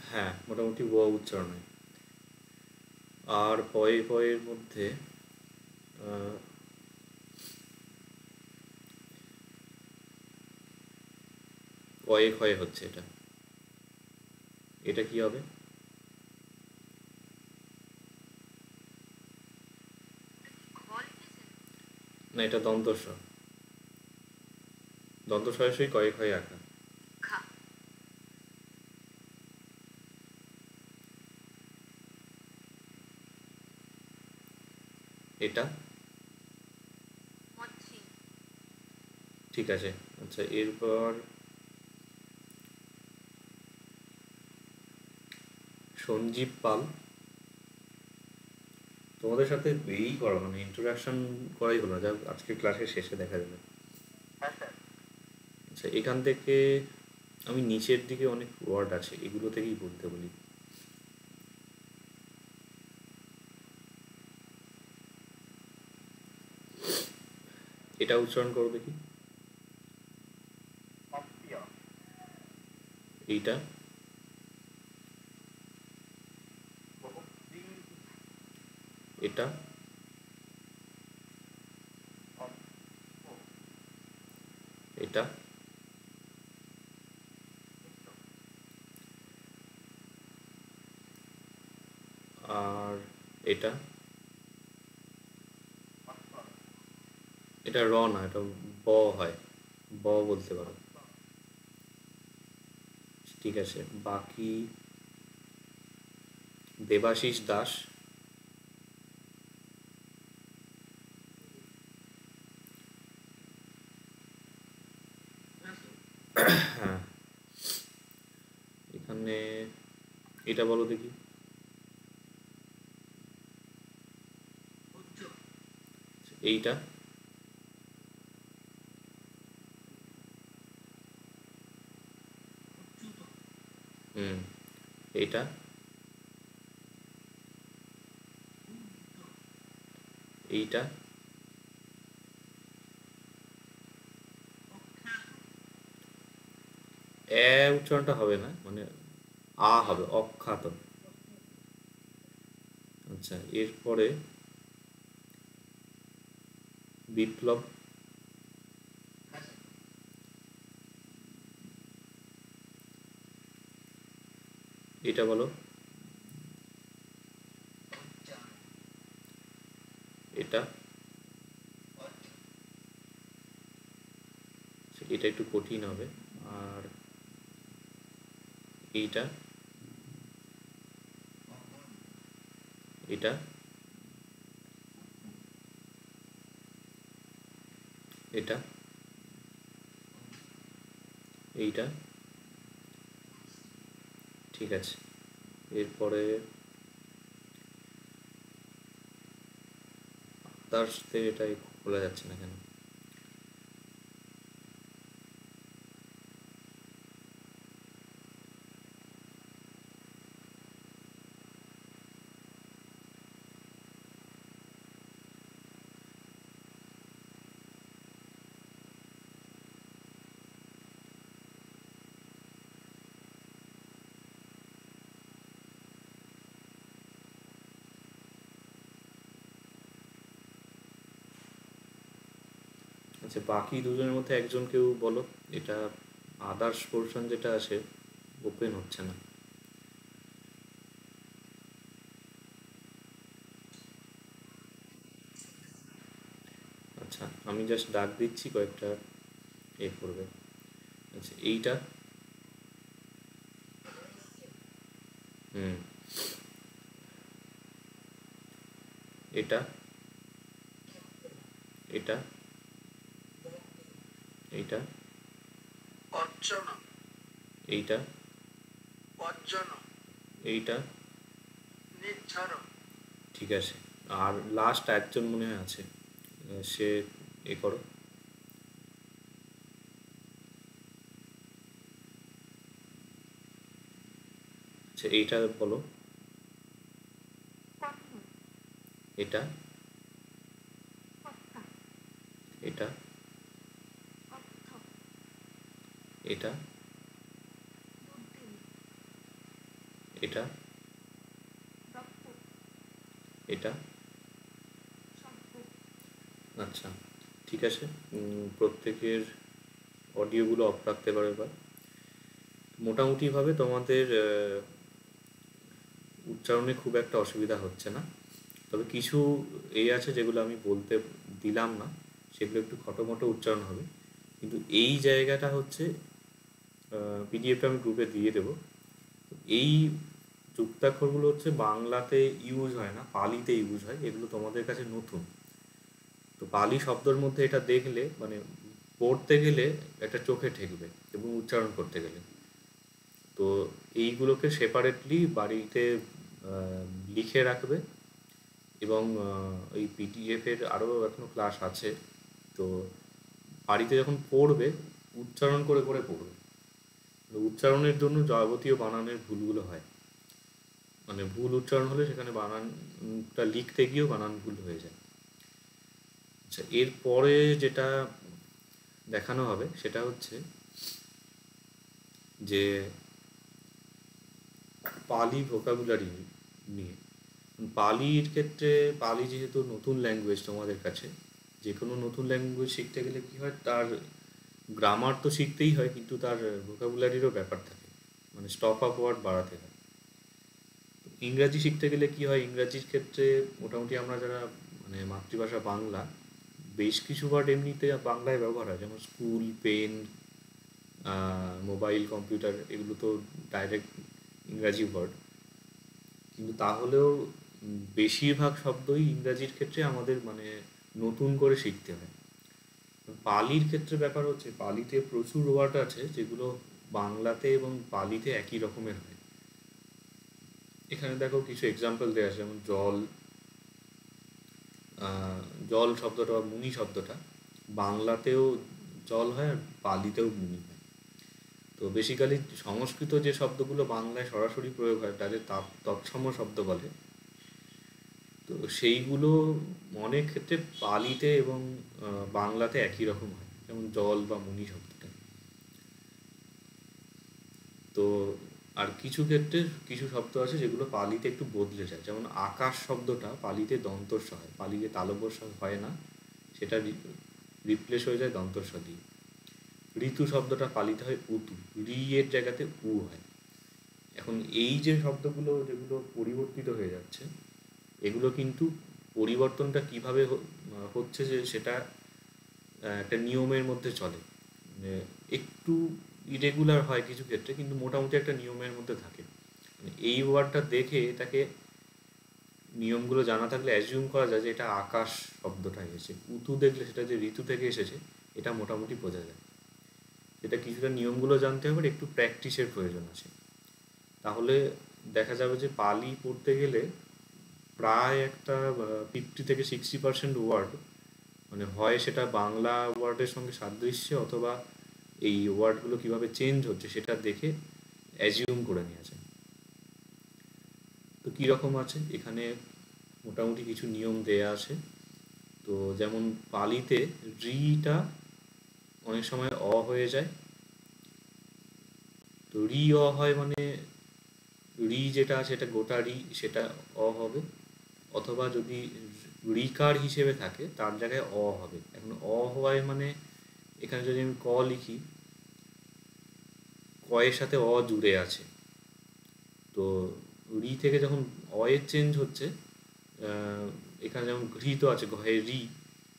S1: হ্যাঁ, মোটামুটি ও উচ্চারণ হয়। আর পয়ে পয়ের মধ্যে কয়ে ক্ষয়ে হচ্ছে, এটা এটা কি হবে? না, এটা দন্তস্ব, দন্তস্বয় কয়ে ক্ষয়ে আঁকা। এটা ঠিক আছে। আচ্ছা, এরপর সঞ্জীব পাল। তোমাদের সাথে এই করো, মানে ইন্ট্রোডাকশন করাই হলো না, যা আজকে ক্লাসের শেষে দেখা যাবে। আচ্ছা, এখান থেকে আমি নিচের দিকে অনেক ওয়ার্ড আছে, এগুলো থেকেই বলতে বলি। এটা উচ্চারণ করো দেখি। এইটা, এটা, এটা, আর এটা। এটা র না, এটা ব হয়, ব বলতে পারো। ঠিক আছে, বাকি দেবাশিস দাস। হ্যাঁ, এখানে এটা বলো দেখি। এইটা, হুম, এইটা, এইটা, উচ্চারণটা হবে না, মানে হবে, অখ্যাত। আচ্ছা, এরপরে বিপ্লব। এটা বলো। এটা, এটা একটু কঠিন হবে। আর এইটা, এটা, এটা, এইটা, ঠিক আছে। এরপরে তার সাথে এটাই বলা যাচ্ছে না কেন। আচ্ছা, বাকি দুজনের মধ্যে একজন কেউ বলো। এটা আদার্স পোর্শন যেটা আছে, ওপেন হচ্ছে না। আচ্ছা, আমি জাস্ট ডাক দিচ্ছি, কয়েকটা এ করবে। আচ্ছা, এইটা, হুম, এটা, এটা, এইটা, এইটা, এইটা, ঠিক আছে। আর লাস্ট একজন মনে হয় আছে, সে এ করো। আচ্ছা, এইটা বলো। এটা, এটা, এটা, এটা, এটা, আচ্ছা, ঠিক আছে। প্রত্যেকের অডিওগুলো অফ রাখতে পারো এবার। মোটামুটিভাবে তোমাদের উচ্চারণে খুব একটা অসুবিধা হচ্ছে না, তবে কিছু এই আছে যেগুলো আমি বলতে দিলাম না, সেগুলো একটু খটোমটো উচ্চারণ হবে। কিন্তু এই জায়গাটা হচ্ছে, পিডিএফটা আমি গ্রুপে দিয়ে দেবো। এই যুক্তাক্ষরগুলো হচ্ছে বাংলাতে ইউজ হয় না, পালিতে ইউজ হয়, এগুলো তোমাদের কাছে নতুন। পালি শব্দের মধ্যে এটা দেখলে মানে পড়তে গেলে একটা চোখে ঠেকবে এবং উচ্চারণ করতে গেলে। তো এইগুলোকে সেপারেটলি বাড়িতে আহ, লিখে রাখবে এবং ওই পিডিএফের আরও এখনো ক্লাস আছে। তো বাড়িতে যখন পড়বে উচ্চারণ করে করে পড়বে। উচ্চারণের জন্য যাবতীয় বানানের ভুলগুলো হয়, মানে ভুল উচ্চারণ হলে সেখানে বানানটা লিখতে গিয়েও বানান ভুল হয়ে যায়। আচ্ছা, এরপরে যেটা দেখানো হবে সেটা হচ্ছে যে পালি ভোকাবুলারি নিয়ে। পালির ক্ষেত্রে পালি যেহেতু নতুন ল্যাঙ্গুয়েজ তোমাদের কাছে, যে কোনো নতুন ল্যাঙ্গুয়েজ শিখতে গেলে কি হয়, তার গ্রামার তো শিখতেই হয় কিন্তু তার ভোকাবুলারিরও ব্যাপার থাকে, মানে স্টপ আপ ওয়ার্ড বাড়াতে হয়। ইংরাজি শিখতে গেলে কি হয়, ইংরাজির ক্ষেত্রে মোটামুটি আমরা যারা মানে মাতৃভাষা বাংলা, বেশ কিছু ওয়ার্ড এমনিতে বাংলায় ব্যবহার হয়, যেমন স্কুল, পেন, মোবাইল, কম্পিউটার, এগুলো তো ডাইরেক্ট ইংরাজি ওয়ার্ড। কিন্তু তাহলেও বেশিরভাগ শব্দই ইংরাজির ক্ষেত্রে আমাদের মানে নতুন করে শিখতে হয়। পালির ক্ষেত্রে ব্যাপার হচ্ছে পালিতে প্রচুর ওয়ার্ড আছে যেগুলো বাংলাতে এবং পালিতে একই রকমের হয়। এখানে দেখো কিছু এক্সাম্পল দেওয়া আছে, যেমন জল। জল শব্দটা বা মুনি শব্দটা বাংলাতেও জল হয় আর পালিতেও মুনি হয়। তো বেসিক্যালি সংস্কৃত যে শব্দগুলো বাংলায় সরাসরি প্রয়োগ হয় তাদের তৎসম শব্দ বলে। তো সেইগুলো অনেক ক্ষেত্রে পালিতে এবং বাংলাতে একই রকম হয়, যেমন জল বা মুনি শব্দটা। তো আর কিছু ক্ষেত্রে কিছু শব্দ আছে যেগুলো পালিতে একটু বদলে যায়, যেমন আকাশ শব্দটা পালিতে দন্তস্ব হয়, পালিতে তালব্য হয় না, সেটা রিপ্লেস হয়ে যায় দন্তস্ব দিয়ে। ঋতু শব্দটা পালিতে হয় উতু, রি এর জায়গাতে উ হয়। এখন এই যে শব্দগুলো যেগুলো পরিবর্তিত হয়ে যাচ্ছে, এগুলো কিন্তু পরিবর্তনটা কিভাবে হচ্ছে যে সেটা একটা নিয়মের মধ্যে চলে, মানে একটু ইরেগুলার হয় কিছু ক্ষেত্রে কিন্তু মোটামুটি একটা নিয়মের মধ্যে থাকে। মানে এই ওয়ার্ডটা দেখে এটাকে নিয়মগুলো জানা থাকলে অ্যাজিউম করা যায় যে এটা আকাশ শব্দটা এসেছে, উতু দেখলে সেটা যে ঋতু থেকে এসেছে এটা মোটামুটি বোঝা যায়। এটা কিছুটা নিয়মগুলো জানতে হবে, একটু প্র্যাকটিসের প্রয়োজন আছে। তাহলে দেখা যাবে যে পালি পড়তে গেলে প্রায় একটা 50 থেকে 60% ওয়ার্ড মানে হয় সেটা বাংলা ওয়ার্ডের সঙ্গে সাদৃশ্য, অথবা এই ওয়ার্ডগুলো কিভাবে চেঞ্জ হচ্ছে সেটা দেখে অ্যাজিউম করে নেওয়া যায়। তো কীরকম আছে এখানে মোটামুটি কিছু নিয়ম দেয়া আছে। তো যেমন পালিতে রিটা অনেক সময় অ হয়ে যায়। তো রি অ হয় মানে রি যেটা আছে এটা গোটা রি, সেটা অ হবে, অথবা যদি রিকার হিসেবে থাকে তার জায়গায় অ হবে। এখন অ হওয়ায় মানে এখানে যদি আমি ক লিখি, ক এর সাথে অ জুড়ে আছে। তো রি থেকে যখন অ এর চেঞ্জ হচ্ছে, এখানে যেমন ঘৃত আছে ঘয়ে রি,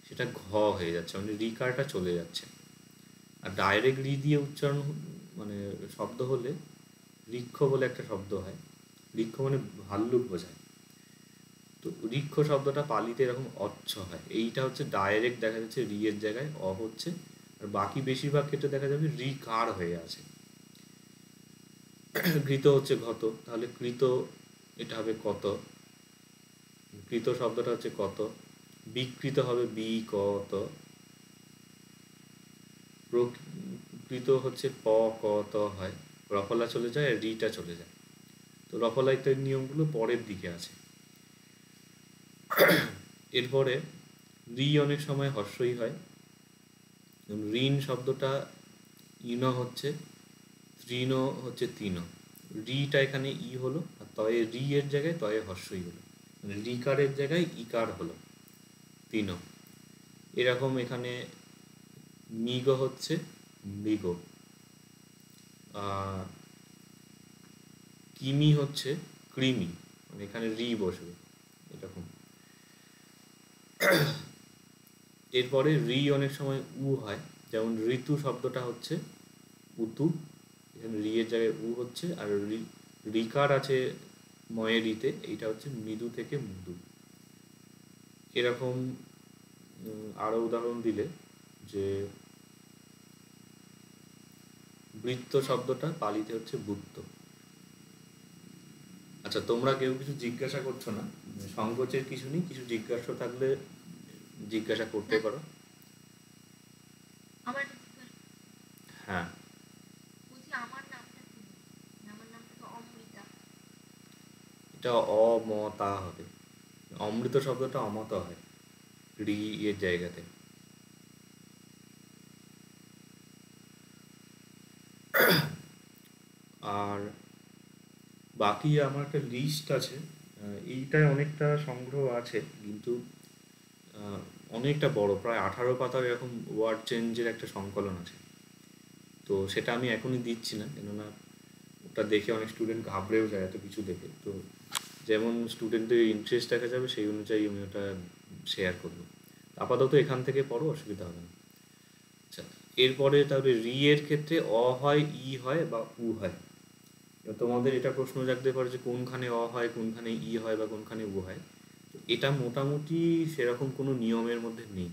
S1: সেটা ঘ হয়ে যাচ্ছে, মানে রিকারটা চলে যাচ্ছে। আর ডাইরেক্ট রি দিয়ে উচ্চারণ মানে শব্দ হলে ঋক্ষ বলে একটা শব্দ হয়, ঋক্ষ মানে ভাল্লুক বোঝায়। তো ঋক্ষ শব্দটা পালিতে এরকম অচ্ছ হয়, এইটা হচ্ছে ডাইরেক্ট দেখা যাচ্ছে রি এর জায়গায় অ হচ্ছে, আর বাকি বেশিরভাগ ক্ষেত্রে দেখা যাবে রি কার হয়ে আছে। ঘৃত হচ্ছে ঘত, তাহলে কৃত এটা হবে কত, কৃত শব্দটা হচ্ছে কত। বিকৃত হবে বি কত, প্রকৃত হচ্ছে প ক ত হয়, রফলা চলে যায় আর রিটা চলে যায়। তো রফলা ইত্যাদি নিয়মগুলো পরের দিকে আছে। এরপরে রি অনেক সময় হর্ষই হয়, ঋণ শব্দটা ইন হচ্ছে, তৃণ হচ্ছে তিন, রিটা এখানে ই হলো আর তয়ে রি এর জায়গায় তয়ে হর্ষই হলো, মানে রিকারের জায়গায় ইকার হলো তিন। এরকম এখানে মৃগ হচ্ছে মৃগ, কিমি হচ্ছে কৃমি, মানে এখানে রি বসবে এরকম। এরপরে রি অনেক সময় উ হয়, যেমন ঋতু শব্দটা হচ্ছে উতু, এখানে রি এর জায়গায় উ হচ্ছে, আর রিকার আছে ময়ে রিতে, এইটা হচ্ছে মৃদু থেকে মৃদু। এরকম আরো উদাহরণ দিলে যে বৃত্ত শব্দটা পালিতে হচ্ছে বুত্ত। আচ্ছা, তোমরা কেউ কিছু জিজ্ঞাসা করছো না? সংকোচের কিছু নেই, কিছু জিজ্ঞাসা থাকলে জিজ্ঞাসা করতে পারো।
S2: আমার
S1: হ্যাঁ,
S2: বলছি আমার নামটা কি? আমার নামটা তো অমৃতা।
S1: এটা অমতা হবে। অমৃত শব্দটা অমত হয় রি এর জায়গাতে। আর বাকি আমার একটা লিস্ট আছে, এইটায় অনেকটা সংগ্রহ আছে, কিন্তু আহ, অনেকটা বড়, প্রায় 18 পাতার এরকম ওয়ার্ড চেঞ্জের একটা সংকলন আছে। তো সেটা আমি এখনই দিচ্ছি না, কেননা ওটা দেখে অনেক স্টুডেন্ট ঘাবড়েও যায় এত কিছু দেখে। তো যেমন স্টুডেন্টদের ইন্টারেস্ট দেখা যাবে সেই অনুযায়ী আমি ওটা শেয়ার করবো। আপাতত এখান থেকে পড়ো, অসুবিধা হবে না। আচ্ছা, এরপরে তাহলে রি এর ক্ষেত্রে অ হয়, ই হয় বা উ হয়। এবার তোমাদের এটা প্রশ্ন জাগতে পারে যে কোনখানে অ হয়, কোনখানে ই হয় বা কোনখানে উ হয়। তো এটা মোটামুটি সেরকম কোনো নিয়মের মধ্যে নেই।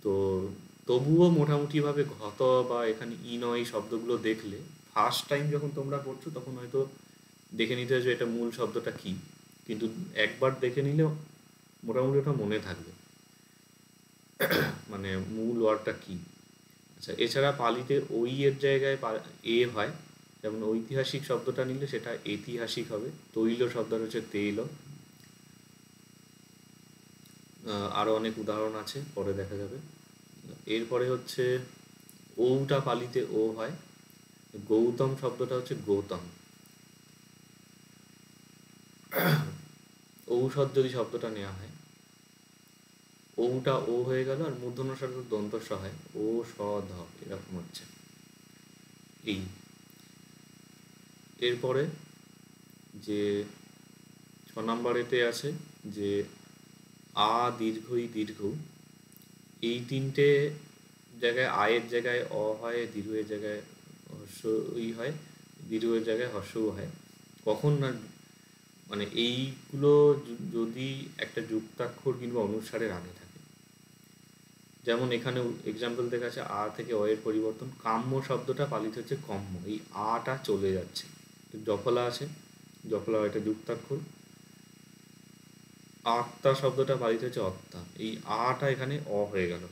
S1: তো তবুও মোটামুটিভাবে ঘত বা এখানে ই নয় শব্দগুলো দেখলে ফার্স্ট টাইম যখন তোমরা পড়ছো তখন হয়তো দেখে নিতে হবে যে এটা মূল শব্দটা কি, কিন্তু একবার দেখে নিলেও মোটামুটি ওটা মনে থাকবে, মানে মূল ওয়ার্ডটা কি। আচ্ছা, এছাড়া পালিতে ওই এর জায়গায় এ হয়, যেমন ঐতিহাসিক শব্দটা নিলে সেটা ঐতিহাসিক হবে। তৈল শব্দটা হচ্ছে তেইল। আরও অনেক উদাহরণ আছে, পরে দেখা যাবে। এরপরে হচ্ছে ওটা পালিতে ও হয়। গৌতম শব্দটা হচ্ছে গৌতম। ঔষধ যদি শব্দটা নেওয়া হয়, ওটা ও হয়ে গেল, আর মূর্ধন্য শব্দ দন্ত স হয়, ও স ধ, এরকম হচ্ছে। এই এরপরে যে 6 নম্বরেতে আছে যে আ দীর্ঘ ই দীর্ঘ, এই তিনটে জায়গায় আয়ের জায়গায় অ হয়, দীর্ঘের জায়গায় হর্ষ ই হয়, দীর্ঘের জায়গায় হর্ষও হয়। কখন না, মানে এইগুলো যদি একটা যুক্তাক্ষর কিংবা অনুসারের আগে থাকে। যেমন এখানে এক্সাম্পল দেখা আছে আ থেকে অ এর পরিবর্তন, কাম্য শব্দটা পালিত হচ্ছে কম্য, এই আটা চলে যাচ্ছে। জফলা আছে, জফলা এটা যুক্তাক্ষর। আত্মা শব্দটা পালিত হচ্ছে অত্তা, এই আটা এখানে অ হয়ে গেল,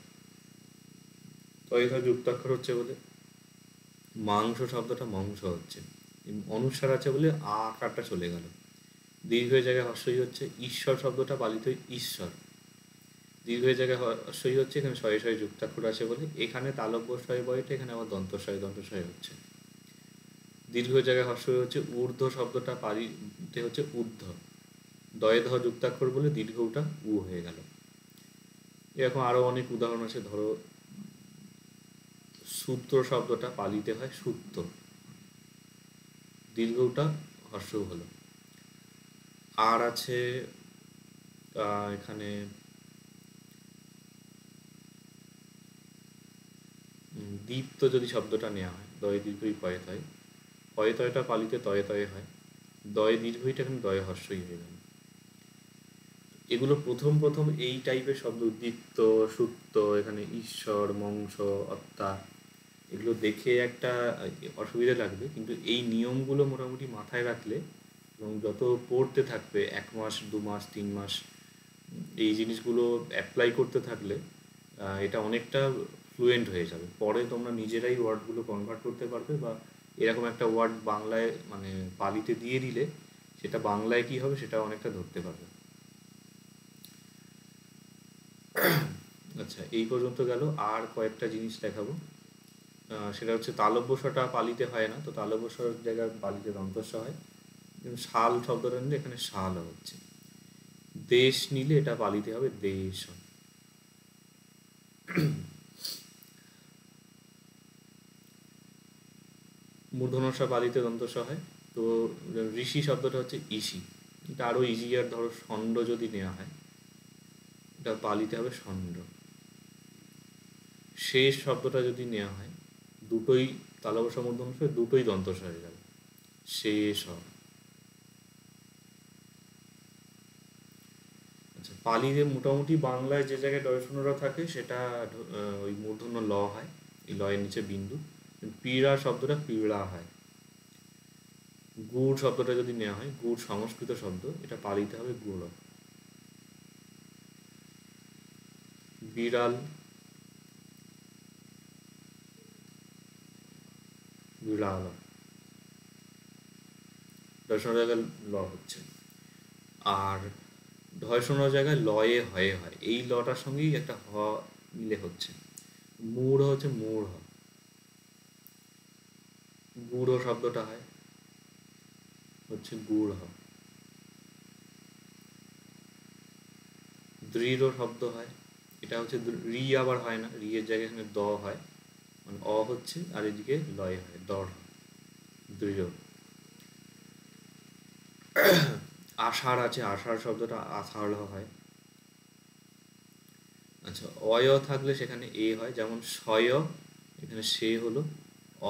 S1: তো এখানে যুক্তাক্ষর হচ্ছে বলে। মাংস শব্দটা মংস হচ্ছে, অনুসার আছে বলে আ আকারটা চলে গেল। দীর্ঘের জায়গায় হর্ষই হচ্ছে। ঈশ্বর শব্দটা পালিত হয় ঈশ্বর, দীর্ঘের জায়গায় হর্ষই হচ্ছে, এখানে শয়ে শয়ে যুক্তাক্ষর আছে বলে। এখানে তালব্য শয়ে বয়টা, এখানে আবার দন্তশয় হচ্ছে। দীর্ঘ জায়গায় হর্ষই হচ্ছে। ঊর্ধ্ব শব্দটা পালিতে হচ্ছে ঊর্ধ্ব, দয়ে ধ যুক্তাক্ষর বলে দীর্ঘটা উ হয়ে গেল। এরকম আরো অনেক উদাহরণ আছে। ধরো সূত্র শব্দটা পালিতে হয় সূত্র, দীর্ঘটা হর্ষ হলো। আর আছে এখানে দীপ্ত যদি শব্দটা নেওয়া হয়, দয়ে দীর্ঘই পয়ে তয়, পয়ে তয়টা পালিতে তয়ে তয়ে হয়, দয়ে দীর্ঘইটা এখানে দয়ে হর্ষই হয়ে গেল। এগুলো প্রথম প্রথম এই টাইপের শব্দ, দীপ্ত, সুপ্ত, এখানে ঈশ্বর, মংস, অত্তা, এগুলো দেখে একটা অসুবিধা লাগবে, কিন্তু এই নিয়মগুলো মোটামুটি মাথায় রাখলে এবং যত পড়তে থাকবে 1 মাস 2 মাস 3 মাস এই জিনিসগুলো অ্যাপ্লাই করতে থাকলে এটা অনেকটা ফ্লুয়েন্ট হয়ে যাবে। পরে তোমরা নিজেরাই ওয়ার্ডগুলো কনভার্ট করতে পারবে, বা এরকম একটা ওয়ার্ড বাংলায় মানে পালিতে দিয়ে দিলে সেটা বাংলায় কী হবে সেটা অনেকটা ধরতে পারবে। আচ্ছা, এই পর্যন্ত গেল। আর কয়েকটা জিনিস দেখাবো। সেটা হচ্ছে তালব্যস্বটা পালিতে হয় না, তো তালব্যস্বর জায়গায় পালিতে দন্তস্ব হয়। শাল শব্দটা নিলে এখানে শাল হচ্ছে। দেশ নিলে এটা পালিতে হবে দেশ। মূর্ধন্য পালিতে দন্তস্ব হয়। তো ঋষি শব্দটা হচ্ছে ইসি, এটা আরও ইজিয়ার। ধরো ষণ্ড যদি নেওয়া হয়, এটা পালিতে হবে ষণ্ড। শেষ শব্দটা যদি নেওয়া হয়, দুটোই তালব্য মূর্ধন্য দুটোই দন্তস্ব হয়ে যাবে, শেষ। আচ্ছা, পালিতে মোটামুটি বাংলায় যে জায়গায় ডয়শূন্যরা থাকে সেটা ওই মূর্ধন্য ল হয়, এই লয়ের নিচে বিন্দু। পীড়া শব্দটা পীড়া হয়। গুড় শব্দটা যদি নেওয়া হয়, গুড় সংস্কৃত শব্দ, এটা পালিতে হবে গুড়। বিড়াল, বিড়াল, ডয়শূন্য জায়গায় ল হচ্ছে। আর ঢয়শূন্য জায়গায় লয়ে হয়ে হয়, এই লটার সঙ্গেই একটা হ মিলে হচ্ছে। মূঢ় হচ্ছে মূঢ়, গুড় শব্দটা হয় হচ্ছে গুড়। দৃঢ় শব্দ হয়, এটা হচ্ছে রি, আবার হয় না, রি এর জায়গায় এখানে দ হয়, মানে অ হচ্ছে আর এদিকে লয় হয়, দড় হয়, দৃঢ়। আষাঢ় আছে, আষাঢ় শব্দটা আষাঢ় হয়। আচ্ছা, অয় থাকলে সেখানে এ হয়, যেমন সয়, এখানে সে হলো।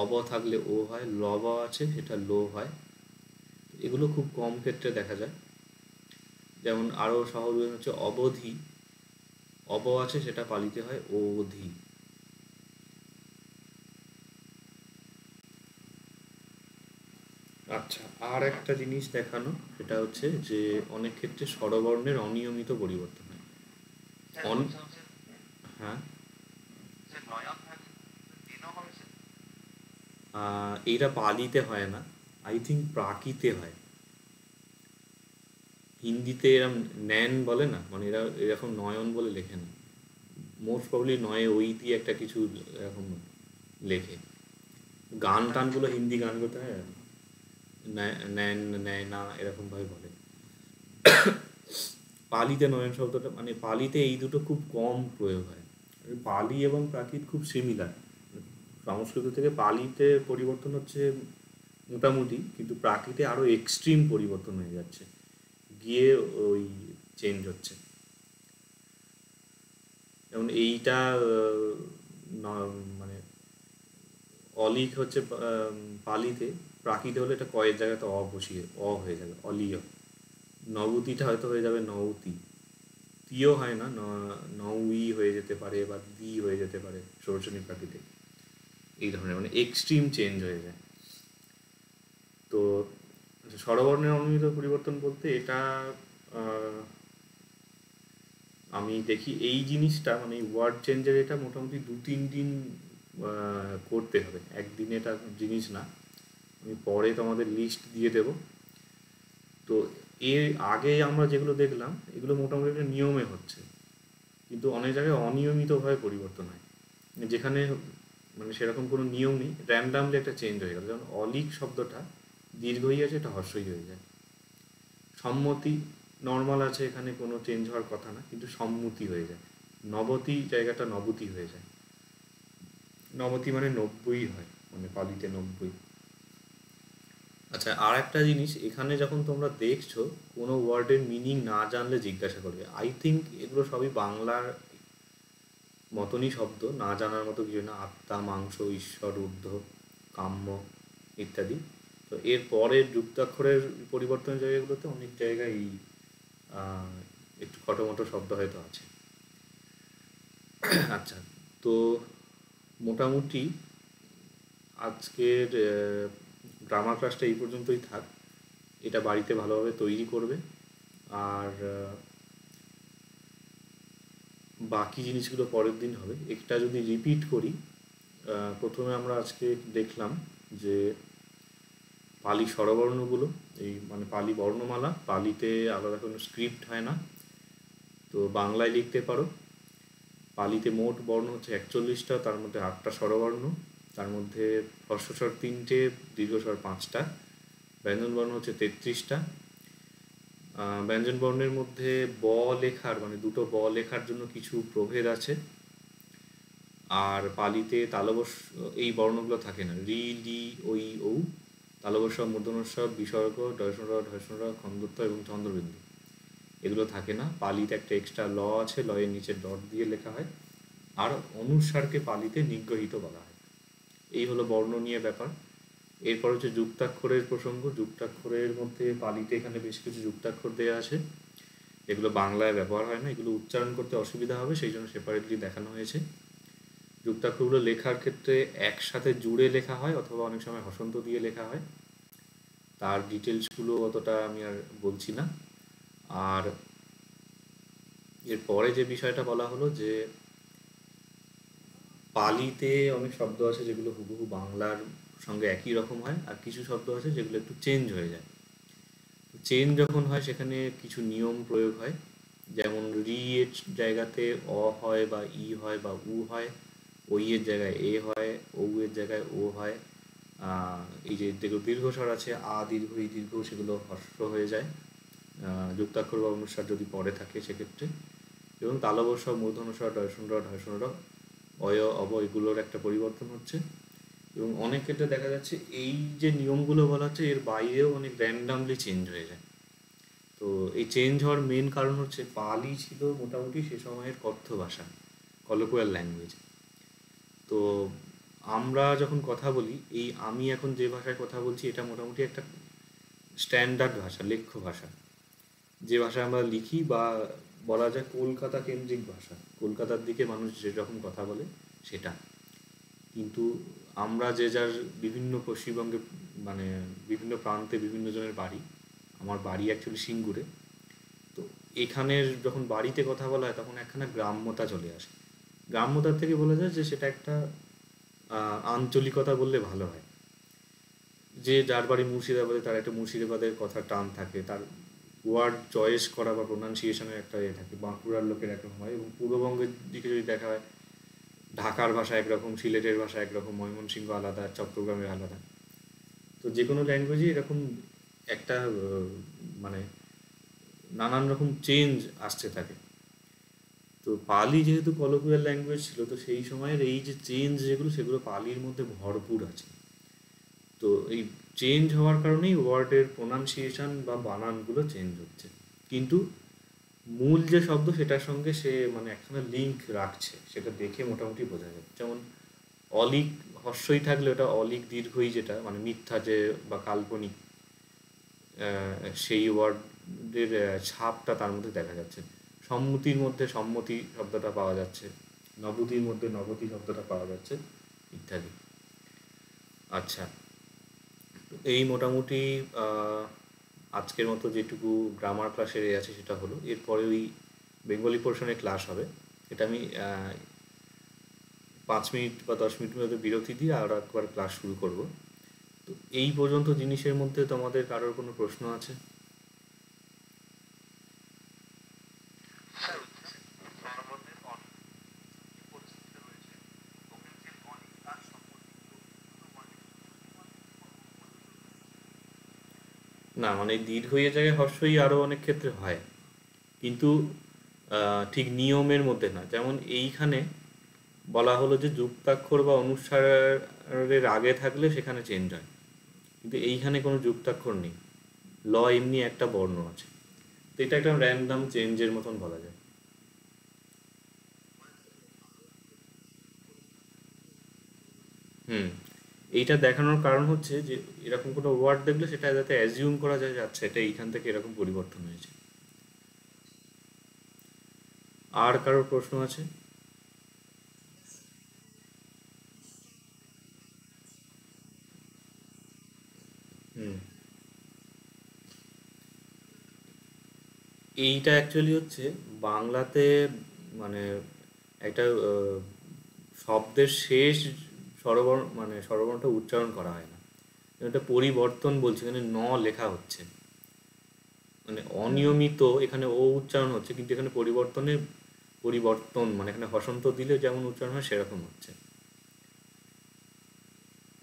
S1: অব থাকলে ও হয়, লব আছে সেটা লো হয়। এগুলো খুব কম ক্ষেত্রে দেখা যায়। যেমন আরো সহজ উদাহরণ হচ্ছে অবধি, অব আছে সেটা পালিতে হয় অধি। আচ্ছা, আর একটা জিনিস দেখানো, সেটা হচ্ছে যে অনেক ক্ষেত্রে স্বরবর্ণের অনিয়মিত পরিবর্তন হয়। হ্যাঁ, এইটা পালিতে হয় না, আই থিঙ্ক প্রাকিতে হয়। হিন্দিতে এরম ন্যান বলে না, মানে এরা এরকম নয়ন বলে লেখে না, মোস্ট প্রবলি নয়ে ওই দিয়ে একটা কিছু এরকম লেখে। গান টানগুলো হিন্দি গান করতে হয় ন্যান, নেয় না, এরকম ভাবে বলে। পালিতে নয়ন শব্দটা, মানে পালিতে এই দুটো খুব কম প্রয়োগ হয়। পালি এবং প্রাকৃত খুব সিমিলার। সংস্কৃত থেকে পালিতে পরিবর্তন হচ্ছে মোটামুটি, কিন্তু প্রাকৃতে আরো এক্সট্রিম পরিবর্তন হয়ে যাচ্ছে, গিয়ে ওই চেঞ্জ হচ্ছে। যেমন এইটা মানে অলিক হচ্ছে পালিতে, প্রাকৃতে হলে এটা কয়ের জায়গাতে অ বসিয়ে অ হয়ে যাবে, অলিয়। নবতিটা হয়তো হয়ে যাবে নৌতি, তিও হয় না, নৌই হয়ে যেতে পারে, বা দি হয়ে যেতে পারে ষোড়শনী প্রাকৃতে। এই ধরনের মানে এক্সট্রিম চেঞ্জ হয়ে যায়। তো স্বরবর্ণের অনিয়মিত পরিবর্তন বলতে এটা আহ, আমি দেখি এই জিনিসটা, মানে ওয়ার্ড চেঞ্জের এটা মোটামুটি 2-3 দিন করতে হবে, একদিনে এটা জিনিস না। আমি পরে তোমাদের লিস্ট দিয়ে দেব। তো এর আগে আমরা যেগুলো দেখলাম এগুলো মোটামুটি একটা নিয়মে হচ্ছে, কিন্তু অনেক জায়গায় অনিয়মিতভাবে পরিবর্তন হয়, মানে যেখানে মানে সেরকম কোনো নিয়ম নেই, র্যান্ডামলি একটা চেঞ্জ হয়ে গেল। যেমন অলিক শব্দটা দীর্ঘই আছে, এটা হর্ষই হয়ে যায়। সম্মতি নর্মাল আছে, এখানে কোনো চেঞ্জ হওয়ার কথা না, কিন্তু সম্মতি হয়ে যায়। নবতি জায়গাটা নবতি হয়ে যায়, নবতি মানে 90 হয়, মানে পালিতে 90। আচ্ছা, আর একটা জিনিস, এখানে যখন তোমরা দেখছো কোনো ওয়ার্ডের মিনিং না জানলে জিজ্ঞাসা করবে। আই থিঙ্ক এগুলো সবই বাংলার মতনই শব্দ, না জানার মতো কিছু না। আত্মা, মাংস, ঈশ্বর, ঊর্ধ্ব, কাম্য ইত্যাদি। তো এর পরের যুক্তাক্ষরের পরিবর্তনের জায়গাগুলোতে অনেক জায়গায় এই একটু খটোমটো শব্দ হয়তো আছে। আচ্ছা, তো মোটামুটি আজকের গ্রামার ক্লাসটা এই পর্যন্তই থাক। এটা বাড়িতে ভালোভাবে তৈরি করবে। আর বাকি জিনিসগুলো পরের দিন হবে। এটা যদি রিপিট করি, প্রথমে আমরা আজকে দেখলাম যে পালি স্বরবর্ণগুলো, এই মানে পালি বর্ণমালা, পালিতে আলাদা কোনো স্ক্রিপ্ট হয় না, তো বাংলায় লিখতে পারো। পালিতে মোট বর্ণ হচ্ছে 41টা, তার মধ্যে 8টা স্বরবর্ণ, তার মধ্যে হর্ষস্বর 3টে, দীর্ঘস্বর 5টা, ব্যঞ্জনবর্ণ হচ্ছে 33টা। ব্যঞ্জনবর্ণের মধ্যে ব লেখার, মানে দুটো ব লেখার জন্য কিছু প্রভেদ আছে। আর পালিতে তালবস্য এই বর্ণগুলো থাকে না, রি, লি, ওই, ঔ, তালবস্য, মূর্ধন্য বিসর্গ, ঢয়সন, খন্দত্ব এবং চন্দ্রবিন্দু, এগুলো থাকে না। পালিতে একটা এক্সট্রা ল আছে, লয়ের নিচে ডট দিয়ে লেখা হয়। আর অনুস্বারকে পালিতে নিগ্রহিত বলা হয়। এই হলো বর্ণ নিয়ে ব্যাপার। এরপর হচ্ছে যুক্তাক্ষরের প্রসঙ্গ। যুক্তাক্ষরের মধ্যে পালিতে এখানে বেশ কিছু যুক্তাক্ষর দেওয়া আছে। এগুলো বাংলায় ব্যবহার হয় না, এগুলো উচ্চারণ করতে অসুবিধা হবে, সেই জন্য সেপারেটলি দেখানো হয়েছে। যুক্তাক্ষরগুলো লেখার ক্ষেত্রে একসাথে জুড়ে লেখা হয় অথবা অনেক সময় হসন্ত দিয়ে লেখা হয়। তার ডিটেলসগুলো অতটা আমি আর বলছি না। আর এরপরে যে বিষয়টা বলা হলো যে পালিতে অনেক শব্দ আছে যেগুলো হুবহু বাংলার সঙ্গে একই রকম হয়, আর কিছু শব্দ আছে যেগুলো একটু চেঞ্জ হয়ে যায়। চেঞ্জ যখন হয় সেখানে কিছু নিয়ম প্রয়োগ হয়, যেমন রি এর জায়গাতে অ হয় বা ই হয় বা উ হয়, ওই এর জায়গায় এ হয়, ও এর জায়গায় ও হয়। এই যে যেগুলো দীর্ঘস্বর আছে আ দীর্ঘ ই দীর্ঘ, সেগুলো হ্রস্ব হয়ে যায় যুক্তাক্ষর বা অনুস্বার যদি পরে থাকে সেক্ষেত্রে। এবং তালবস্ব মূর্ধন্যস্বর ঢয়সূন্য অয় অব এগুলোর একটা পরিবর্তন হচ্ছে। এবং অনেক ক্ষেত্রে দেখা যাচ্ছে এই যে নিয়মগুলো বলা হচ্ছে এর বাইরেও অনেক র্যান্ডামলি চেঞ্জ হয়ে যায়। তো এই চেঞ্জ হওয়ার মেন কারণ হচ্ছে পালি ছিল মোটামুটি সে সময়ের কথ্য ভাষা, কলোকুয়াল ল্যাঙ্গুয়েজ। তো আমরা যখন কথা বলি, এই আমি এখন যে ভাষায় কথা বলছি এটা মোটামুটি একটা স্ট্যান্ডার্ড ভাষা, লেখ্য ভাষা, যে ভাষায় আমরা লিখি, বা বলা যায় কলকাতা কেন্দ্রিক ভাষা, কলকাতার দিকে মানুষ যেরকম কথা বলে সেটা। কিন্তু আমরা যে যার বিভিন্ন পশ্চিমবঙ্গে, মানে বিভিন্ন প্রান্তে বিভিন্ন জনের বাড়ি, আমার বাড়ি অ্যাকচুয়ালি সিঙ্গুরে। তো এখানের যখন বাড়িতে কথা বলা হয় তখন একখানা গ্রাম্যতা চলে আসে। গ্রাম্যতার থেকে বলা যায় যে সেটা একটা আঞ্চলিকতা বললে ভালো হয়। যে যার বাড়ি মুর্শিদাবাদে তার একটা মুর্শিদাবাদের কথা টান থাকে, তার ওয়ার্ড চয়েস করা বা প্রোনাউন্সিয়েশনের একটা ইয়ে থাকে। বাঁকুড়ার লোকের একরকম হয়, এবং পূর্ববঙ্গের দিকে যদি দেখা হয় ঢাকার ভাষা একরকম, সিলেটের ভাষা একরকম, ময়মনসিংহ আলাদা, চট্টগ্রামের আলাদা। তো যে কোনো ল্যাঙ্গুয়েজে এরকম একটা মানে নানান রকম চেঞ্জ আসতে থাকে। তো পালি যেহেতু কলোকুয়াল ল্যাঙ্গুয়েজ ছিল, তো সেই সময়ের এই যে চেঞ্জ যেগুলো সেগুলো পালির মধ্যে ভরপুর আছে। তো এই চেঞ্জ হওয়ার কারণেই ওয়ার্ডের প্রোনাউন্সিয়েশন বা বানানগুলো চেঞ্জ হচ্ছে। কিন্তু মূল যে শব্দ সেটার সঙ্গে সে মানে একখানা লিঙ্ক রাখছে, সেটা দেখে মোটামুটি বোঝা যায়। যেমন অলিক হর্ষই থাকলে ওটা অলিক দীর্ঘই, যেটা মানে মিথ্যা যে বা কাল্পনিক, সেই ওয়ার্ডের ছাপটা তার মধ্যে দেখা যাচ্ছে। সম্মতির মধ্যে সম্মতি শব্দটা পাওয়া যাচ্ছে, নবতির মধ্যে নবতি শব্দটা পাওয়া যাচ্ছে, ইত্যাদি। আচ্ছা, তো এই মোটামুটি আজকের মতো যেটুকু গ্রামার ক্লাসের এ আছে সেটা হলো। এরপরে ওই বেঙ্গলি পোর্শনের ক্লাস হবে, এটা আমি 5 মিনিট বা 10 মিনিটের মধ্যে বিরতি দিয়ে আর একবার ক্লাস শুরু করব। তো এই পর্যন্ত জিনিসের মধ্যে তোমাদের কারোর কোনো প্রশ্ন আছে? না, মানে দীর্ঘইয়ের জায়গায় হর্ষই আরও অনেক ক্ষেত্রে হয়, কিন্তু ঠিক নিয়মের মধ্যে না। যেমন এইখানে বলা হলো যে যুক্তাক্ষর বা অনুস্বারের আগে থাকলে সেখানে চেঞ্জ হয়, কিন্তু এইখানে কোনো যুক্তাক্ষর নেই, ল এমনি একটা বর্ণ আছে। তো এটা একটা র্যান্ডাম চেঞ্জের মতন বলা যায়। হুম, এইটা দেখানোর কারণ হচ্ছে যে এরকম কোনো ওয়ার্ড দেখলে সেটা যাতে অ্যাজিউম করা যায় যে আচ্ছা এটা এইখান থেকে এরকম পরিবর্তন হয়েছে। আর কারোর প্রশ্ন আছে? হুম, এইটা অ্যাকচুয়ালি হচ্ছে বাংলাতে, মানে একটা শব্দের শেষ স্বরবর্ণ, মানে স্বরবর্ণটা উচ্চারণ করা হয় না। এটা পরিবর্তন বলছে, এখানে ন লেখা হচ্ছে, মানে অনিয়মিত এখানে ও উচ্চারণ হচ্ছে, কিন্তু এখানে পরিবর্তনের পরিবর্তন, মানে এখানে হসন্ত দিলে যেমন উচ্চারণ হয় সেরকম হচ্ছে।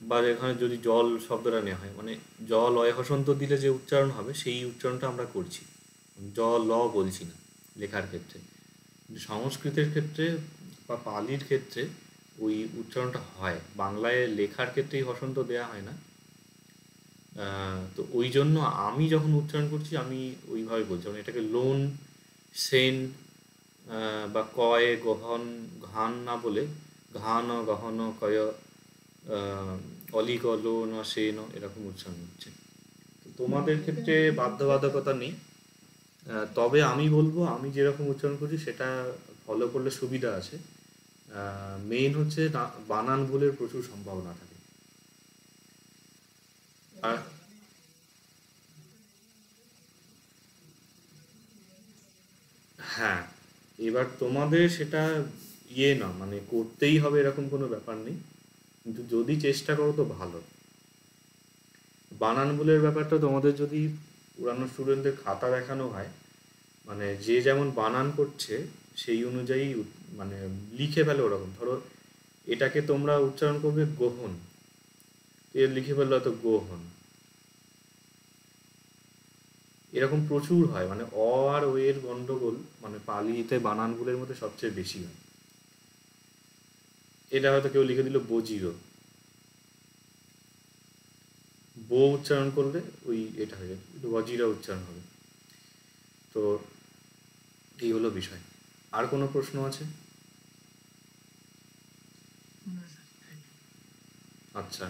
S1: বা এখানে যদি জল শব্দটা নেওয়া হয়, মানে জল অয় হসন্ত দিলে যে উচ্চারণ হবে সেই উচ্চারণটা আমরা করছি, জ ল বলছি না লেখার ক্ষেত্রে। কিন্তু সংস্কৃতের ক্ষেত্রে বা পালির ক্ষেত্রে ওই উচ্চারণটা হয়, বাংলায় লেখার ক্ষেত্রেই হসন্ত দেয়া হয় না। তো ওই জন্য আমি যখন উচ্চারণ করছি আমি ওইভাবে বলছি, মানে এটাকে লোন, সেন, বা কয় গহন ঘান না বলে ঘান গহন কয়, অলিক লোন সেন, এরকম উচ্চারণ হচ্ছে। তো তোমাদের ক্ষেত্রে বাধ্যবাধকতা নেই, তবে আমি বলবো আমি যেরকম উচ্চারণ করছি সেটা ফলো করলে সুবিধা আছে। মেইন হচ্ছে বানান ভুলের প্রচুর সম্ভাবনা থাকে। আর হ্যাঁ, এবার তোমাদের সেটা না মানে করতেই হবে এরকম কোনো ব্যাপার নেই, কিন্তু যদি চেষ্টা করো তো ভালো। বানান ভুলের ব্যাপারটা তোমাদের যদি পুরানো স্টুডেন্টদের খাতা দেখানো হয়, মানে যে যেমন বানান করছে সেই অনুযায়ী মানে লিখে ফেলে ওরকম। ধরো এটাকে তোমরা উচ্চারণ করবে গ্রহণ, এর লিখে ফেললো হয়তো গ্রহণ। এরকম প্রচুর হয়, মানে আর ও এর গন্ডগোল মানে পালিতে বানানগুলোর মধ্যে সবচেয়ে বেশি হয়। এটা হয়তো কেউ লিখে দিল বজিরো, বো উচ্চারণ করলে ওই এটা হয়ে যাবে, বজিরা উচ্চারণ হবে। তো এই হলো বিষয়। আর কোনো প্রশ্ন আছে?
S3: না স্যার, থ্যাংক ইউ।
S1: আচ্ছা।